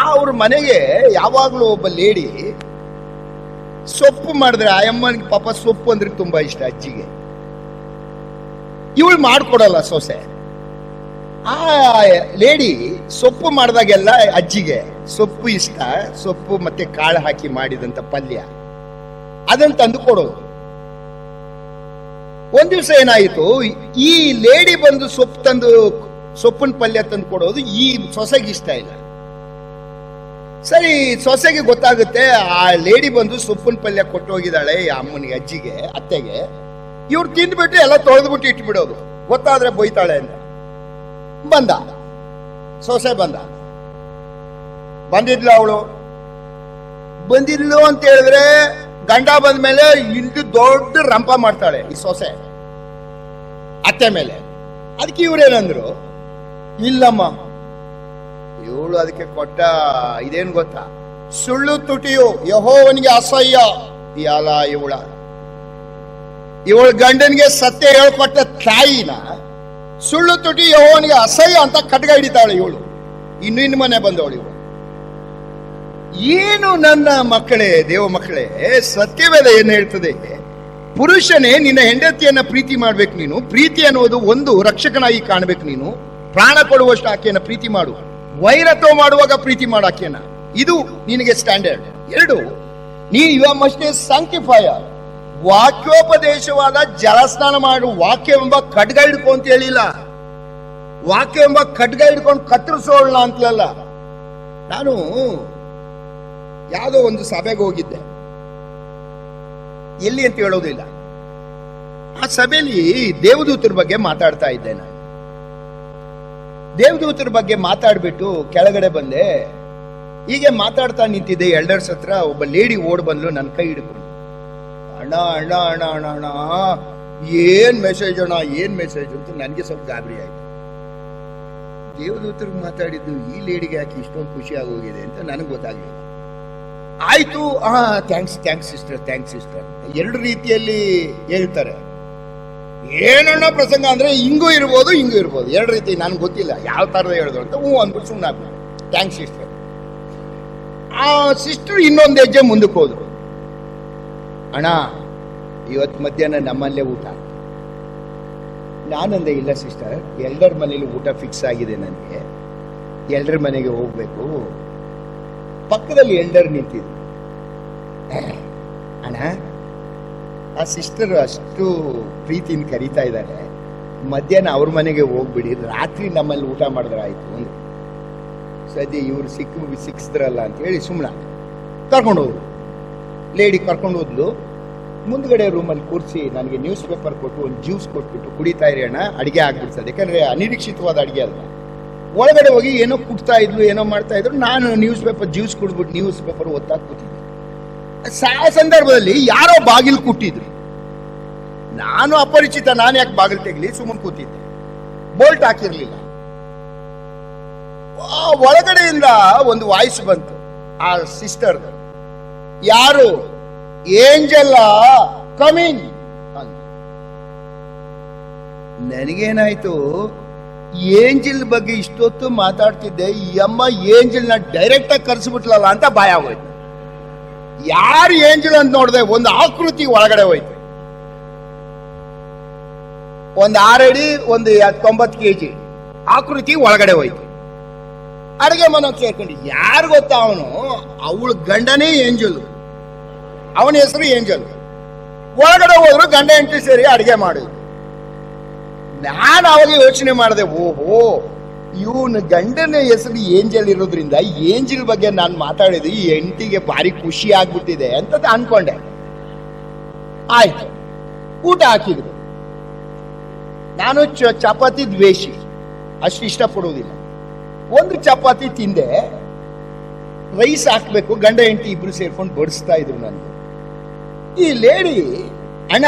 ಅವ್ರ ಮನೆಗೆ ಯಾವಾಗ್ಲೂ ಒಬ್ಬ ಲೇಡಿ ಸೊಪ್ಪು ಮಾಡಿದ್ರೆ, ಆ ಅಮ್ಮನಿಗೆ ಪಾಪ ಸೊಪ್ಪು ಅಂದ್ರೆ ತುಂಬಾ ಇಷ್ಟ ಅಜ್ಜಿಗೆ. ಇವಳು ಮಾಡ್ಕೊಡಲ್ಲ ಸೊಸೆ. ಆ ಲೇಡಿ ಸೊಪ್ಪು ಮಾಡಿದಾಗೆಲ್ಲ ಅಜ್ಜಿಗೆ ಸೊಪ್ಪು ಇಷ್ಟ, ಸೊಪ್ಪು ಮತ್ತೆ ಕಾಳು ಹಾಕಿ ಮಾಡಿದಂತ ಪಲ್ಯ ಅದನ್ನ ತಂದು ಕೊಡೋದು. ಒಂದ್ ದಿವಸ ಏನಾಯಿತು, ಈ ಲೇಡಿ ಬಂದು ಸೊಪ್ಪಿನ ಪಲ್ಯ ತಂದು ಕೊಡೋದು ಈ ಸೊಸೆಗೆ ಇಷ್ಟ ಇಲ್ಲ. ಸರಿ, ಸೊಸೆಗೆ ಗೊತ್ತಾಗುತ್ತೆ ಆ ಲೇಡಿ ಬಂದು ಸೊಪ್ಪಿನ ಪಲ್ಯ ಕೊಟ್ಟು ಹೋಗಿದ್ದಾಳೆ ಅಮ್ಮನಿಗೆ, ಅಜ್ಜಿಗೆ, ಅತ್ತೆಗೆ. ಇವ್ರು ತಿಂದ್ಬಿಟ್ಟು ಎಲ್ಲ ತೊಳೆದ್ಬಿಟ್ಟು ಇಟ್ಬಿಡೋದು. ಗೊತ್ತಾದ್ರೆ ಬೈತಾಳೆ ಅಂತ. ಸೊಸೆ ಬಂದಿದ್ಲು. ಅವಳು ಬಂದಿದ್ಲು ಅಂತ ಹೇಳಿದ್ರೆ ಗಂಡ ಬಂದ ಮೇಲೆ ಇಂದು ದೊಡ್ಡ ರಂಪ ಮಾಡ್ತಾಳೆ ಈ ಸೊಸೆ ಅತ್ತೆ ಮೇಲೆ. ಅದಕ್ಕೆ ಇವ್ರೇನಂದ್ರು, ಇಲ್ಲಮ್ಮ, ಇವಳು ಅದಕ್ಕೆ ಕೊಟ್ಟ ಇದೇನು ಗೊತ್ತಾ, ಸುಳ್ಳು ತುಟಿಯು ಯೆಹೋವನಿಗೆ ಅಸಹ್ಯ. ಇವಳು ಗಂಡನಿಗೆ ಸತ್ಯ ಹೇಳ್ಕೊಟ್ಟ ತಾಯಿನ ಸುಳ್ಳು ತುಟಿ ಯೆಹೋವನಿಗೆ ಅಸಹ್ಯ ಅಂತ ಖಡ್ಗ ಹಿಡಿತಾಳೆ ಇವಳು. ಇನ್ನು ಮನೆ ಬಂದವಳು ಇವಳು. ಏನು ನನ್ನ ಮಕ್ಕಳೇ, ದೇವ ಮಕ್ಕಳೇ, ಸತ್ಯವೇದ ಏನು ಹೇಳ್ತದೆ? ಪುರುಷನೇ ನಿನ್ನ ಹೆಂಡತಿಯನ್ನ ಪ್ರೀತಿ ಮಾಡ್ಬೇಕು ನೀನು. ಪ್ರೀತಿ ಅನ್ನುವುದು ಒಂದು, ರಕ್ಷಕನಾಗಿ ಕಾಣ್ಬೇಕು ನೀನು. ಪ್ರಾಣ ಕೊಡುವಷ್ಟು ಆಕೆಯನ್ನ ಪ್ರೀತಿ ಮಾಡು. ವೈರತ್ವ ಮಾಡುವಾಗ ಪ್ರೀತಿ ಮಾಡು ಆಕೆಯನ್ನ. ಇದು ನಿನಗೆ ಸ್ಟ್ಯಾಂಡರ್ಡ್. 2, you must sanctifier. ವಾಕ್ಯೋಪದೇಶವಾದ ಜಲಸ್ನಾನ ಮಾಡು. ವಾಕ್ಯವೆಂಬ ಖಡ್ಗ ಹಿಡ್ಕೊ ಅಂತ ಹೇಳಿಲ್ಲ. ವಾಕ್ಯವೆಂಬ ಖಡ್ಗ ಹಿಡ್ಕೊಂಡು ಕತ್ತರಿಸೋಣ ಅಂತಲಲ್ಲ. ನಾನು ಯಾವುದೋ ಒಂದು ಸಭೆಗೆ ಹೋಗಿದ್ದೆ, ಎಲ್ಲಿ ಅಂತ ಹೇಳೋದಿಲ್ಲ. ಆ ಸಭೆಯಲ್ಲಿ ದೇವದೂತರ ಬಗ್ಗೆ ಮಾತಾಡ್ತಾ ಇದ್ದೆ. ನಾನು ದೇವದೂತರ ಬಗ್ಗೆ ಮಾತಾಡ್ಬಿಟ್ಟು ಕೆಳಗಡೆ ಬಂದೆ. ಹೀಗೆ ಮಾತಾಡ್ತಾ ನಿಂತಿದ್ದೆ. ಎಲ್ಡರ್ಸ್ ಹತ್ರ ಒಬ್ಬ ಲೇಡಿ ಓಡ್ ಬಂದ್ಲು, ನನ್ನ ಕೈ ಹಿಡ್ಕೊಂಡು, ಅಣ್ಣ ಅಣ್ಣ ಅಣ್ಣ ಅಣ್ಣ ಅಣ್ಣ ಏನ್ ಮೆಸೇಜ್ ಅಣ್ಣ, ಏನ್ ಮೆಸೇಜ್ ಅಂತ. ನನಗೆ ಸ್ವಲ್ಪ ಗಾಬರಿ ಆಯ್ತು. ದೇವದೂತರಿಗೆ ಮಾತಾಡಿದ್ದು ಈ ಲೇಡಿಗೆ ಯಾಕೆ ಇಷ್ಟೊಂದು ಖುಷಿ ಆಗೋಗಿದೆ ಅಂತ ನನಗೆ ಗೊತ್ತಾಗ್ಲಿಲ್ಲ. ಆಯ್ತು, ಥ್ಯಾಂಕ್ಸ್ ಸಿಸ್ಟರ್, ಥ್ಯಾಂಕ್ಸ್ ಸಿಸ್ಟರ್. 2 ರೀತಿಯಲ್ಲಿ ಹೇಳ್ತಾರೆ. ಏನಣ್ಣ ಪ್ರಸಂಗ ಅಂದ್ರೆ ಹಿಂಗೂ ಇರ್ಬೋದು, ಹಿಂಗೂ ಇರ್ಬೋದು. 2 ರೀತಿ, ನನ್ಗೆ ಗೊತ್ತಿಲ್ಲ ಯಾವ ತರದ ಹೇಳಿದ್ರು ಅಂತ. ಅಂದ್ಬಿಟ್ಟು ಸುಮ್ಮನೆ ಆಗ್ಬೋದು. Thanks sister. ಆ ಸಿಸ್ಟರ್ ಇನ್ನೊಂದು ಹೆಜ್ಜೆ ಮುಂದಕ್ಕೆ ಹೋದ್ರು. ಅಣ್ಣ, ಇವತ್ತು ಮಧ್ಯಾಹ್ನ ನಮ್ಮಲ್ಲೇ ಊಟ. ನಾನಂದೆ, ಇಲ್ಲ ಸಿಸ್ಟರ್, ಎಲ್ಡರ್ ಮನೇಲಿ ಊಟ ಫಿಕ್ಸ್ ಆಗಿದೆ ನನಗೆ. ಎಲ್ಡರ್ ಮನೆಗೆ ಹೋಗ್ಬೇಕು. ಪಕ್ಕದಲ್ಲಿ ಎಲ್ಡರ್ ನಿಂತಿದ್ರು. ಅಣ್ಣ, ಆ ಸಿಸ್ಟರ್ ಅಷ್ಟು ಪ್ರೀತಿಯಿಂದ ಕರೀತಾ ಇದ್ದಾರೆ, ಮಧ್ಯಾಹ್ನ ಅವ್ರ ಮನೆಗೆ ಹೋಗ್ಬಿಡಿ, ರಾತ್ರಿ ನಮ್ಮಲ್ಲಿ ಊಟ ಮಾಡಿದ್ರೆ ಆಯ್ತು ಅಂತ. ಸದ್ಯ ಇವ್ರು ಸಿಕ್ಕಿದ್ರಲ್ಲ ಅಂತ ಹೇಳಿ ಸುಮ್ಮನೆ ಕರ್ಕೊಂಡು ಹೋದ್ರು. ಲೇಡಿ ಕರ್ಕೊಂಡು ಹೋದ್ಲು. ಮುಂದ್ಗಡೆ ರೂಮಲ್ಲಿ ಕೂರಿಸಿ ನನಗೆ ನ್ಯೂಸ್ ಪೇಪರ್ ಕೊಟ್ಟು ಒಂದು ಜ್ಯೂಸ್ ಕೊಟ್ಬಿಟ್ಟು, ಕುಡಿತಾ ಇರಿ ಅಣ್ಣ, ಅಡಿಗೆ ಆಗ್ಬಿಡ್ತದೆ. ಯಾಕಂದ್ರೆ ಅನಿರೀಕ್ಷಿತವಾದ ಅಡಿಗೆ ಅಲ್ಲ. ಒಳಗಡೆ ಹೋಗಿ ಏನೋ ಕುಟ್ತಾ ಇದ್ಲು, ಏನೋ ಮಾಡ್ತಾ ಇದ್ರು. ನಾನು ನ್ಯೂಸ್ ಪೇಪರ್ ಜ್ಯೂಸ್ ಕುಡ್ಬಿಟ್ಟು ನ್ಯೂಸ್ ಪೇಪರ್ ಓದ್ತಾ ಕೂತಿದ್ದೆ. ಆ ಸಂದರ್ಭದಲ್ಲಿ ಯಾರೋ ಬಾಗಿಲು ಕುಟ್ಟಿದ್ರು. ನಾನು ಅಪರಿಚಿತ, ನಾನು ಯಾಕೆ ಬಾಗಿಲು ತೆಗಲಿ, ಸುಮ್ಮನೆ ಕೂತಿದ್ದೆ. ಬೋಲ್ಟ್ ಹಾಕಿರ್ಲಿಲ್ಲ. ಒಳಗಡೆಯಿಂದ ಒಂದು ವಾಯ್ಸ್ ಬಂತು, ಆ ಸಿಸ್ಟರ್, ಯಾರು, ಏಂಜಲ್ ಕಮಿಂಗ್ ಅಂತ. ನನಗೇನಾಯ್ತು, ಏಂಜಲ್ ಬಗ್ಗೆ ಇಷ್ಟೊತ್ತು ಮಾತಾಡ್ತಿದ್ದೆ, ಈ ಅಮ್ಮ ಏಂಜಲ್ ನ ಡೈರೆಕ್ಟ್ ಆಗಿ ಕರ್ಸ್ಬಿಟ್ಲಲ್ಲ ಅಂತ ಭಯ ಆಗೋಯ್ತು. ಯಾರು ಏಂಜಲ್ ಅಂತ ನೋಡಿದೆ, ಒಂದು ಆಕೃತಿ ಒಳಗಡೆ ಹೋಯ್ತು. ಒಂದು 6 ಅಡಿ, ಒಂದು 90 kg ಆಕೃತಿ ಒಳಗಡೆ ಹೋಯ್ತು. ಅಡಿಗೆ ಮನೆಗೆ ಸೇರ್ಕೊಂಡು, ಯಾರು ಗೊತ್ತಾ ಅವನು, ಅವಳ ಗಂಡನೇ ಏಂಜಲ್, ಅವನ ಹೆಸರು ಏಂಜಲ್. ಒಳಗಡೆ ಹೋದ್ರು, ಗಂಡ ಹೆಂಡತಿ ಸೇರಿ ಅಡಿಗೆ ಮಾಡಿದ್ರು. ನಾನು ಅವಾಗ ಯೋಚನೆ ಮಾಡಿದೆ, ಓಹೋ, ಇವನು ಗಂಡನ ಹೆಸರು ಏಂಜಲ್ ಇರೋದ್ರಿಂದ ಏಂಜಲ್ ಬಗ್ಗೆ ನಾನು ಮಾತಾಡಿದ್ದು ಈ ಹೆಂಡತಿಗೆ ಭಾರಿ ಖುಷಿ ಆಗ್ಬಿಟ್ಟಿದೆ ಅಂತ ಅನ್ಕೊಂಡೆ. ಆಯ್ತು, ಊಟ ಹಾಕಿದ್ರು. ನಾನು ಚಪಾತಿ ದ್ವೇಷಿ, ಅಷ್ಟು ಇಷ್ಟಪಡುವುದಿಲ್ಲ. ಒಂದು ಚಪಾತಿ ತಿಂದೆ. ರೈಸ್ ಹಾಕ್ಬೇಕು, ಗಂಡ ಹೆಂಡತಿ ಇಬ್ರು ಸೇರ್ಕೊಂಡು ಬಡಿಸ್ತಾ ಇದ್ರು ನನಗೆ. ಈ ಲೇಡಿ, ಅಣ್ಣ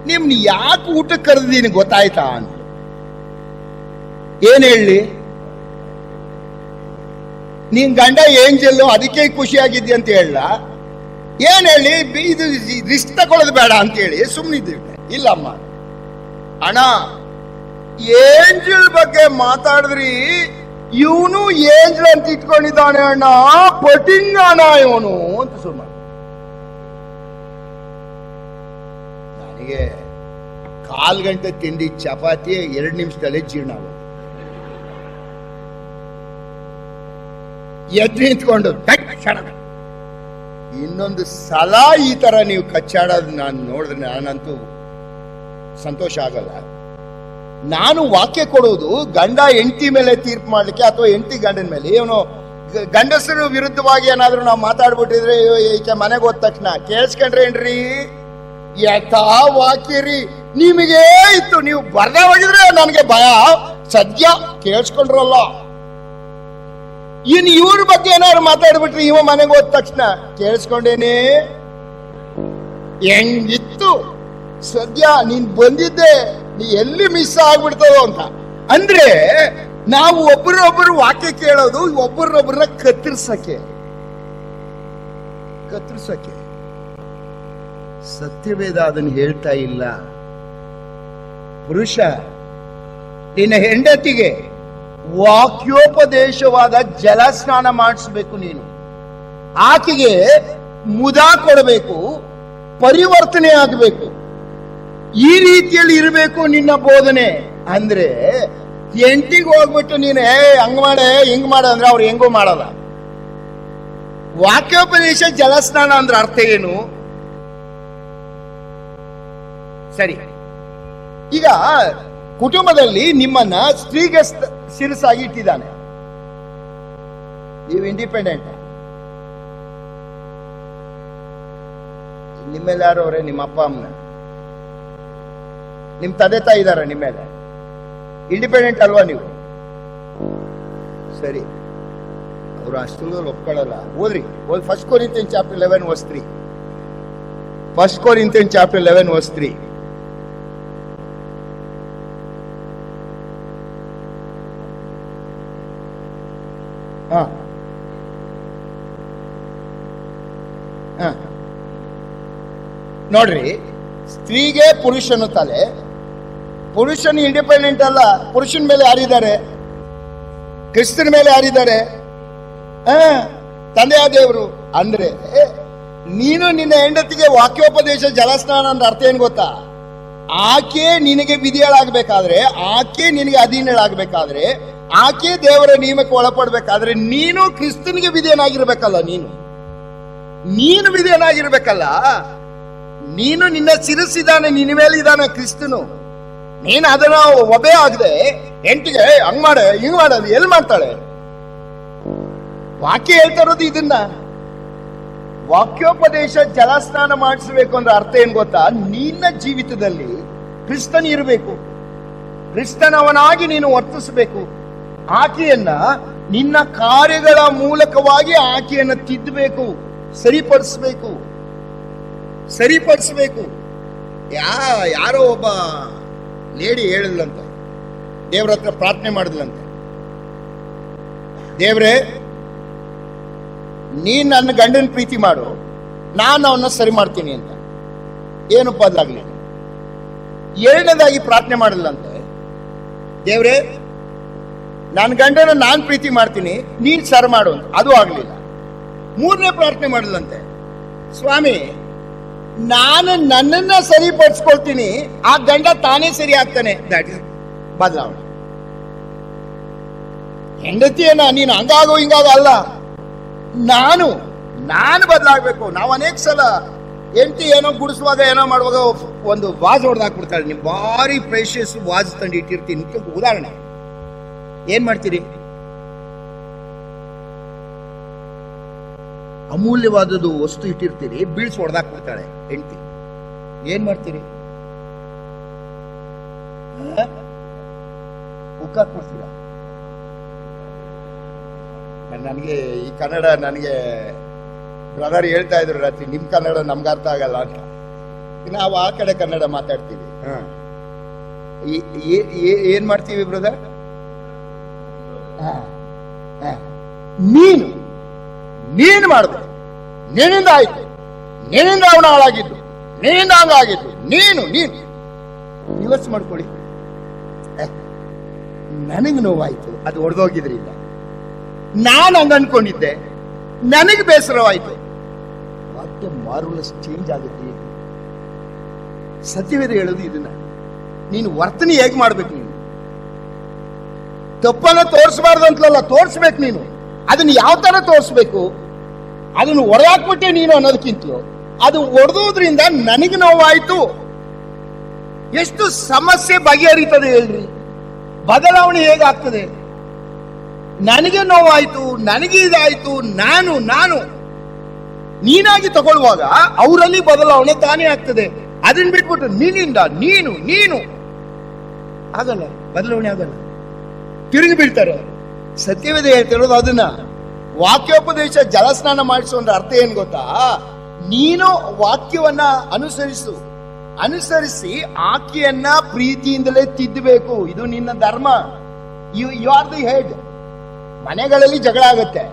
ನಿಮ್ನ ಯಾಕೆ ಊಟಕ್ಕೆ ಕರೆದಿದ್ದೀನಿ ಗೊತ್ತಾಯ್ತಾ ಅಂತ. ಏನ್ ಹೇಳಿ, ನೀನ್ ಗಂಡ ಏಂಜಲ್ಲು ಅದಕ್ಕೆ ಖುಷಿಯಾಗಿದ್ದಿ ಅಂತ ಹೇಳ. ಏನ್ ಹೇಳಿ, ಇದು ರಿಸ್ಕ್ ತಗೊಳ್ಳೋದು ಬೇಡ ಅಂತ ಹೇಳಿ ಸುಮ್ಮನಿದ್ದೆ. ಇಲ್ಲಮ್ಮ ಅಣ್ಣ, ಏಂಜಲ್ ಬಗ್ಗೆ ಮಾತಾಡಿದ್ರಿ, ಇವನು ಏಂಜಲ್ ಅಂತ ಇಟ್ಕೊಂಡಿದ್ದಾನೆ ಅಣ್ಣ, ಪಟಿಂಗ್ ಅಣ್ಣ ಇವನು ಅಂತ ಸುಮ್ಮ. ನನಗೆ 1/4 ಗಂಟೆ ತಿಂಡಿ ಚಪಾತಿ 2 ನಿಮಿಷದಲ್ಲೇ ಜೀರ್ಣ ಆಗೋದು. ಎದ್ದು ನಿಂತ್ಕೊಂಡು ಇನ್ನೊಂದು ಸಲ ಈ ತರ ನೀವು ಕಚ್ಚಾಡೋದು ನಾನು ನೋಡಿದ್ರೆ ನಾನಂತೂ ಸಂತೋಷ ಆಗಲ್ಲ. ನಾನು ವಾಕ್ಯ ಕೊಡೋದು ಗಂಡ ಹೆಂಡತಿ ಮೇಲೆ ತೀರ್ಪು ಮಾಡ್ಲಿಕ್ಕೆ, ಅಥವಾ ಹೆಂಡತಿ ಗಂಡನ ಮೇಲೆ. ಇವನು ಗಂಡಸರು ವಿರುದ್ಧವಾಗಿ ಏನಾದ್ರು ನಾವು ಮಾತಾಡ್ಬಿಟ್ಟಿದ್ರೆ, ಈಕೆ ಮನೆಗೆ ಹೋದ ತಕ್ಷಣ ಕೇಳಿಸ್ಕೊಂಡ್ರೆ ಏನ್ರಿ ಯಥಾ ವಾಕ್ಯರಿ ನಿಮಗೆ ಇತ್ತು, ನೀವು ಬರ್ದೇ ಹೋಗಿದ್ರೆ ನನಗೆ ಭಯ. ಸದ್ಯ ಕೇಳಿಸ್ಕೊಂಡ್ರಲ್ಲ. ಇನ್ ಇವ್ರ ಬಗ್ಗೆ ಏನಾದ್ರು ಮಾತಾಡ್ಬಿಟ್ರಿ, ಇವ ಮನೆಗೆ ಹೋದ ತಕ್ಷಣ ಕೇಳಿಸ್ಕೊಂಡೇನೆ, ಹೆಂಗಿತ್ತು ಸದ್ಯ ನೀನ್ ಬಂದಿದ್ದೆ, ನೀ ಎಲ್ಲಿ ಮಿಸ್ ಆಗ್ಬಿಡ್ತದೋ ಅಂತ. ಅಂದ್ರೆ ನಾವು ಒಬ್ಬರೊಬ್ಬರು ವಾಕ್ಯ ಕೇಳೋದು ಒಬ್ಬರೊಬ್ಬರನ್ನ ಕತ್ತರಿಸಕ್ಕೆ. ಸತ್ಯವೇದ ಅದನ್ನು ಹೇಳ್ತಾ ಇಲ್ಲ. ಪುರುಷ, ನಿನ್ನ ಹೆಂಡತಿಗೆ ವಾಕ್ಯೋಪದೇಶವಾದ ಜಲಸ್ನಾನ ಮಾಡಿಸ್ಬೇಕು. ನೀನು ಆಕೆಗೆ ಮುದ ಕೊಡಬೇಕು, ಪರಿವರ್ತನೆ ಆಗಬೇಕು. ಈ ರೀತಿಯಲ್ಲಿ ಇರಬೇಕು ನಿನ್ನ ಬೋಧನೆ. ಅಂದ್ರೆ ಎಂಟಿಗೆ ಹೋಗ್ಬಿಟ್ಟು ನೀನು ಹಂಗ ಮಾಡೆ ಹಿಂಗ್ ಮಾಡ ಅಂದ್ರೆ ಅವ್ರು ಹೆಂಗೋ ಮಾಡಲ್ಲ. ವಾಕ್ಯೋಪದೇಶ ಜಲಸ್ನಾನ ಅಂದ್ರೆ ಅರ್ಥ ಏನು? ಸರಿ, ಈಗ ಕುಟುಂಬದಲ್ಲಿ ನಿಮ್ಮನ್ನ ಸ್ತ್ರೀಗೆ ಶಿರಸಾಗಿ ಇಟ್ಟಿದ್ದಾನೆ. ನೀವು ಇಂಡಿಪೆಂಡೆಂಟ್. ನಿಮ್ಮೇಲೆ ಯಾರು ಅವರೇ? ನಿಮ್ಮ ಅಪ್ಪ ಅಮ್ಮನ, ನಿಮ್ ತಂದೆ ತಾಯಿ ಇದಾರ ನಿಮ್ಮ ಮೇಲೆ? ಇಂಡಿಪೆಂಡೆಂಟ್ ಅಲ್ವಾ ನೀವು? ಸರಿ, ಅವರು ಅಷ್ಟೊಂದು ಒಪ್ಕೊಳ್ಳಲ್ಲ. ಓದ್ರಿ, first Corinthian chapter 11 verse 3. First Corinthian chapter 11 verse 3. ನೋಡ್ರಿ, ಸ್ತ್ರೀಗೆ ಪುರುಷನು ತಲೆ. ಪುರುಷನು ಇಂಡಿಪೆಂಡೆಂಟ್ ಅಲ್ಲ. ಪುರುಷನ ಮೇಲೆ ಯಾರಿದ್ದಾರೆ? ಕ್ರಿಸ್ತನ ಮೇಲೆ ಯಾರಿದ್ದಾರೆ? ತಂದೆಯ ದೇವರು. ಅಂದ್ರೆ ನೀನು ನಿನ್ನ ಹೆಂಡತಿಗೆ ವಾಕ್ಯೋಪದೇಶ ಜಲಸ್ನಾನ ಅಂದ್ರೆ ಅರ್ಥ ಏನ್ ಗೊತ್ತಾ? ಆಕೆ ನಿನಗೆ ವಿಧಿಯಳಾಗಬೇಕಾದ್ರೆ, ಆಕೆ ನಿನಗೆ ಅಧೀನಳಾಗಬೇಕಾದ್ರೆ, ಆಕೆ ದೇವರ ನಿಯಮಕ್ಕೆ ಒಳಪಡ್ಬೇಕಾದ್ರೆ ನೀನು ಕ್ರಿಸ್ತನಿಗೆ ವಿಧೇಯನಾಗಿರ್ಬೇಕಲ್ಲ. ನೀನು ವಿಧೇಯನಾಗಿರ್ಬೇಕಲ್ಲ. ನೀನು ನಿನ್ನ ಶಿರಸ್ಸಿದ್ದಾನೆ, ನಿನ್ನ ಮೇಲೆ ಇದ್ದಾನೆ ಕ್ರಿಸ್ತನು. ನೀನು ಅದನ್ನ ಒಬೆ ಆಗದೆ ಹೆಂಡತಿಗೆ ಹಂಗ್ ಮಾಡ ಹಿಂಗ್ ಮಾಡೋದು ಎಲ್ಲಿ ಮಾಡ್ತಾಳೆ? ವಾಕ್ಯ ಹೇಳ್ತಾ ಇರೋದು ಇದನ್ನ. ವಾಕ್ಯೋಪದೇಶ ಜಲಸ್ನಾನ ಮಾಡಿಸಬೇಕು ಅಂದ್ರೆ ಅರ್ಥ ಏನ್ ಗೊತ್ತಾ? ನಿನ್ನ ಜೀವಿತದಲ್ಲಿ ಕ್ರಿಸ್ತನ್ ಇರಬೇಕು, ಕ್ರಿಸ್ತನವನಾಗಿ ನೀನು ವರ್ತಿಸಬೇಕು. ಆಕೆಯನ್ನ ನಿನ್ನ ಕಾರ್ಯಗಳ ಮೂಲಕವಾಗಿ ಆಕೆಯನ್ನ ತಿದ್ದಬೇಕು, ಸರಿಪಡಿಸಬೇಕು. ಯಾರೋ ಒಬ್ಬ ಲೇಡಿ ಹೇಳಿದ್ಲಂತೆ, ದೇವ್ರ ಹತ್ರ ಪ್ರಾರ್ಥನೆ ಮಾಡಿದ್ಲಂತೆ, ದೇವ್ರೇ ನೀನ್ ನನ್ನ ಗಂಡನ ಪ್ರೀತಿ ಮಾಡು, ನಾನು ಅವನ್ನ ಸರಿ ಮಾಡ್ತೀನಿ ಅಂತ. ಏನು ಬದಲಾಗ್ಲಿ. ಎರಡನೇದಾಗಿ ಪ್ರಾರ್ಥನೆ ಮಾಡಿದ್ಲಂತೆ, ದೇವ್ರೇ ನನ್ನ ಗಂಡನ ನಾನ್ ಪ್ರೀತಿ ಮಾಡ್ತೀನಿ, ನೀನ್ ಸರಿ ಮಾಡು ಅಂತ. ಅದು ಆಗ್ಲಿಲ್ಲ. ಮೂರನೇ ಪ್ರಾರ್ಥನೆ ಮಾಡಿದ್ಲಂತೆ, ಸ್ವಾಮಿ ನಾನು ನನ್ನನ್ನ ಸರಿಪಡಿಸ್ಕೊಳ್ತೀನಿ, ಆ ಗಂಡ ತಾನೇ ಸರಿ ಆಗ್ತಾನೆ. ದಟ್ ಇಸ್ ಬದಲಾವಣೆ. ಹೆಂಡತಿಯನ್ನ ನೀನು ಹಂಗಾಗೋ ಹಿಂಗಾಗ ಅಲ್ಲ, ನಾನು ಬದಲಾಗಬೇಕು. ನಾವು ಅನೇಕ ಸಲ ಹೆಂಡತಿ ಏನೋ ಗುಡಿಸುವಾಗ ಏನೋ ಮಾಡುವಾಗ ಒಂದು ವಾಜ್ ಹೊಡೆದಾಕ್ಬಿಡ್ತಾಳೆ. ನೀವು ಭಾರಿ ಪ್ರೇಷಿಯಸ್ ವಾಜ್ ತಂದು ಇಟ್ಟಿರ್ತೀನಿ. ಉದಾಹರಣೆ ಏನ್ ಮಾಡ್ತೀರಿ? ಅಮೂಲ್ಯವಾದದ್ದು ವಸ್ತು ಇಟ್ಟಿರ್ತೀರಿ, ಬೀಳ್ಸಿ ಹೊಡೆದಾಕ್ಬಿಡ್ತಾಳೆ ಹೆಂಡತಿ. ಏನ್ ಮಾಡ್ತೀರಿ? ಉಕ್ಕಾಕ್ಬಿಡ್ತೀರ. ನನಗೆ ಈ ಕನ್ನಡ ನನಗೆ ಬ್ರದರ್ ಹೇಳ್ತಾ ಇದ್ರು ರಾತ್ರಿ, ನಿಮ್ ಕನ್ನಡ ನಮ್ಗೆ ಅರ್ಥ ಆಗಲ್ಲ ಅಂತ. ನಾವು ಆ ಕಡೆ ಕನ್ನಡ ಮಾತಾಡ್ತೀವಿ. ಏನ್ ಮಾಡ್ತೀವಿ ಬ್ರದರ್? ನೀನು ಮಾಡಿದೆ, ನಿನ್ನಿಂದ ಆಯ್ತು, ನಿನ್ನಿಂದ ಅವನ ಹಾಳಾಗಿದ್ದು, ನಿನ್ನಿಂದ ಹಂಗಾಗಿದ್ದು, ನೀನು ಇವತ್ತು ಮಾಡ್ಕೊಳ್ಳಿ. ನನಗೆ ನೋವಾಯ್ತು, ಅದು ಹೊಡೆದೋಗಿದ್ರಿಂದ. ನಾನು ಹಂಗ ಅನ್ಕೊಂಡಿದ್ದೆ, ನನಗೆ ಬೇಸರವಾಯ್ತು. ಮತ್ತೆ ಮಾರ್ವಲಸ್ ಚೇಂಜ್ ಆಗುತ್ತೆ. ಸತ್ಯವೇದ ಹೇಳೋದು ಇದನ್ನ. ನೀನು ವರ್ತನೆ ಹೇಗೆ ಮಾಡ್ಬೇಕು? ನೀನು ತಪ್ಪನ್ನ ತೋರಿಸಬಾರ್ದು ಅಂತಲಲ್ಲ, ತೋರಿಸ್ಬೇಕು. ನೀನು ಅದನ್ನ ಯಾವ ತರ ತೋರಿಸ್ಬೇಕು? ಅದನ್ನು ಹೊಡೆದಾಕ್ಬಿಟ್ಟೆ ನೀನು ಅನ್ನೋದಕ್ಕಿಂತಲೂ ಅದು ಹೊಡೆದೋದ್ರಿಂದ ನನಗೆ ನೋವಾಯ್ತು. ಎಷ್ಟು ಸಮಸ್ಯೆ ಬಗೆಹರಿತದೆ ಹೇಳ್ರಿ. ಬದಲಾವಣೆ ಹೇಗಾಗ್ತದೆ? ನನಗೆ ನೋವಾಯ್ತು, ನನಗೆ ಇದಾಯ್ತು, ನಾನು ನೀನಾಗಿ ತಗೊಳ್ಳುವಾಗ ಅವರಲ್ಲಿ ಬದಲಾವಣೆ ತಾನೇ ಆಗ್ತದೆ. ಅದನ್ನ ಬಿಟ್ಬಿಟ್ಟು ನಿನ್ನಿಂದ ನೀನು ಆಗಲ್ಲ, ಬದಲಾವಣೆ ಆಗಲ್ಲ, ತಿರುಗಿ ಬೀಳ್ತಾರೆ. ಸತ್ಯವೇದ ಹೇಳ್ತಿರೋದು ಅದನ್ನ. ವಾಕ್ಯೋಪದೇಶ ಜಲಸ್ನಾನ ಮಾಡಿಸುವ ಅರ್ಥ ಏನ್ ಗೊತ್ತಾ? ನೀನು ವಾಕ್ಯವನ್ನ ಅನುಸರಿಸಿ ಆಕೆಯನ್ನ ಪ್ರೀತಿಯಿಂದಲೇ ತಿದ್ದಬೇಕು. ಇದು ನಿನ್ನ ಧರ್ಮ. You are the head. ಮನೆಗಳಲ್ಲಿ ಜಗಳ ಆಗುತ್ತೆ.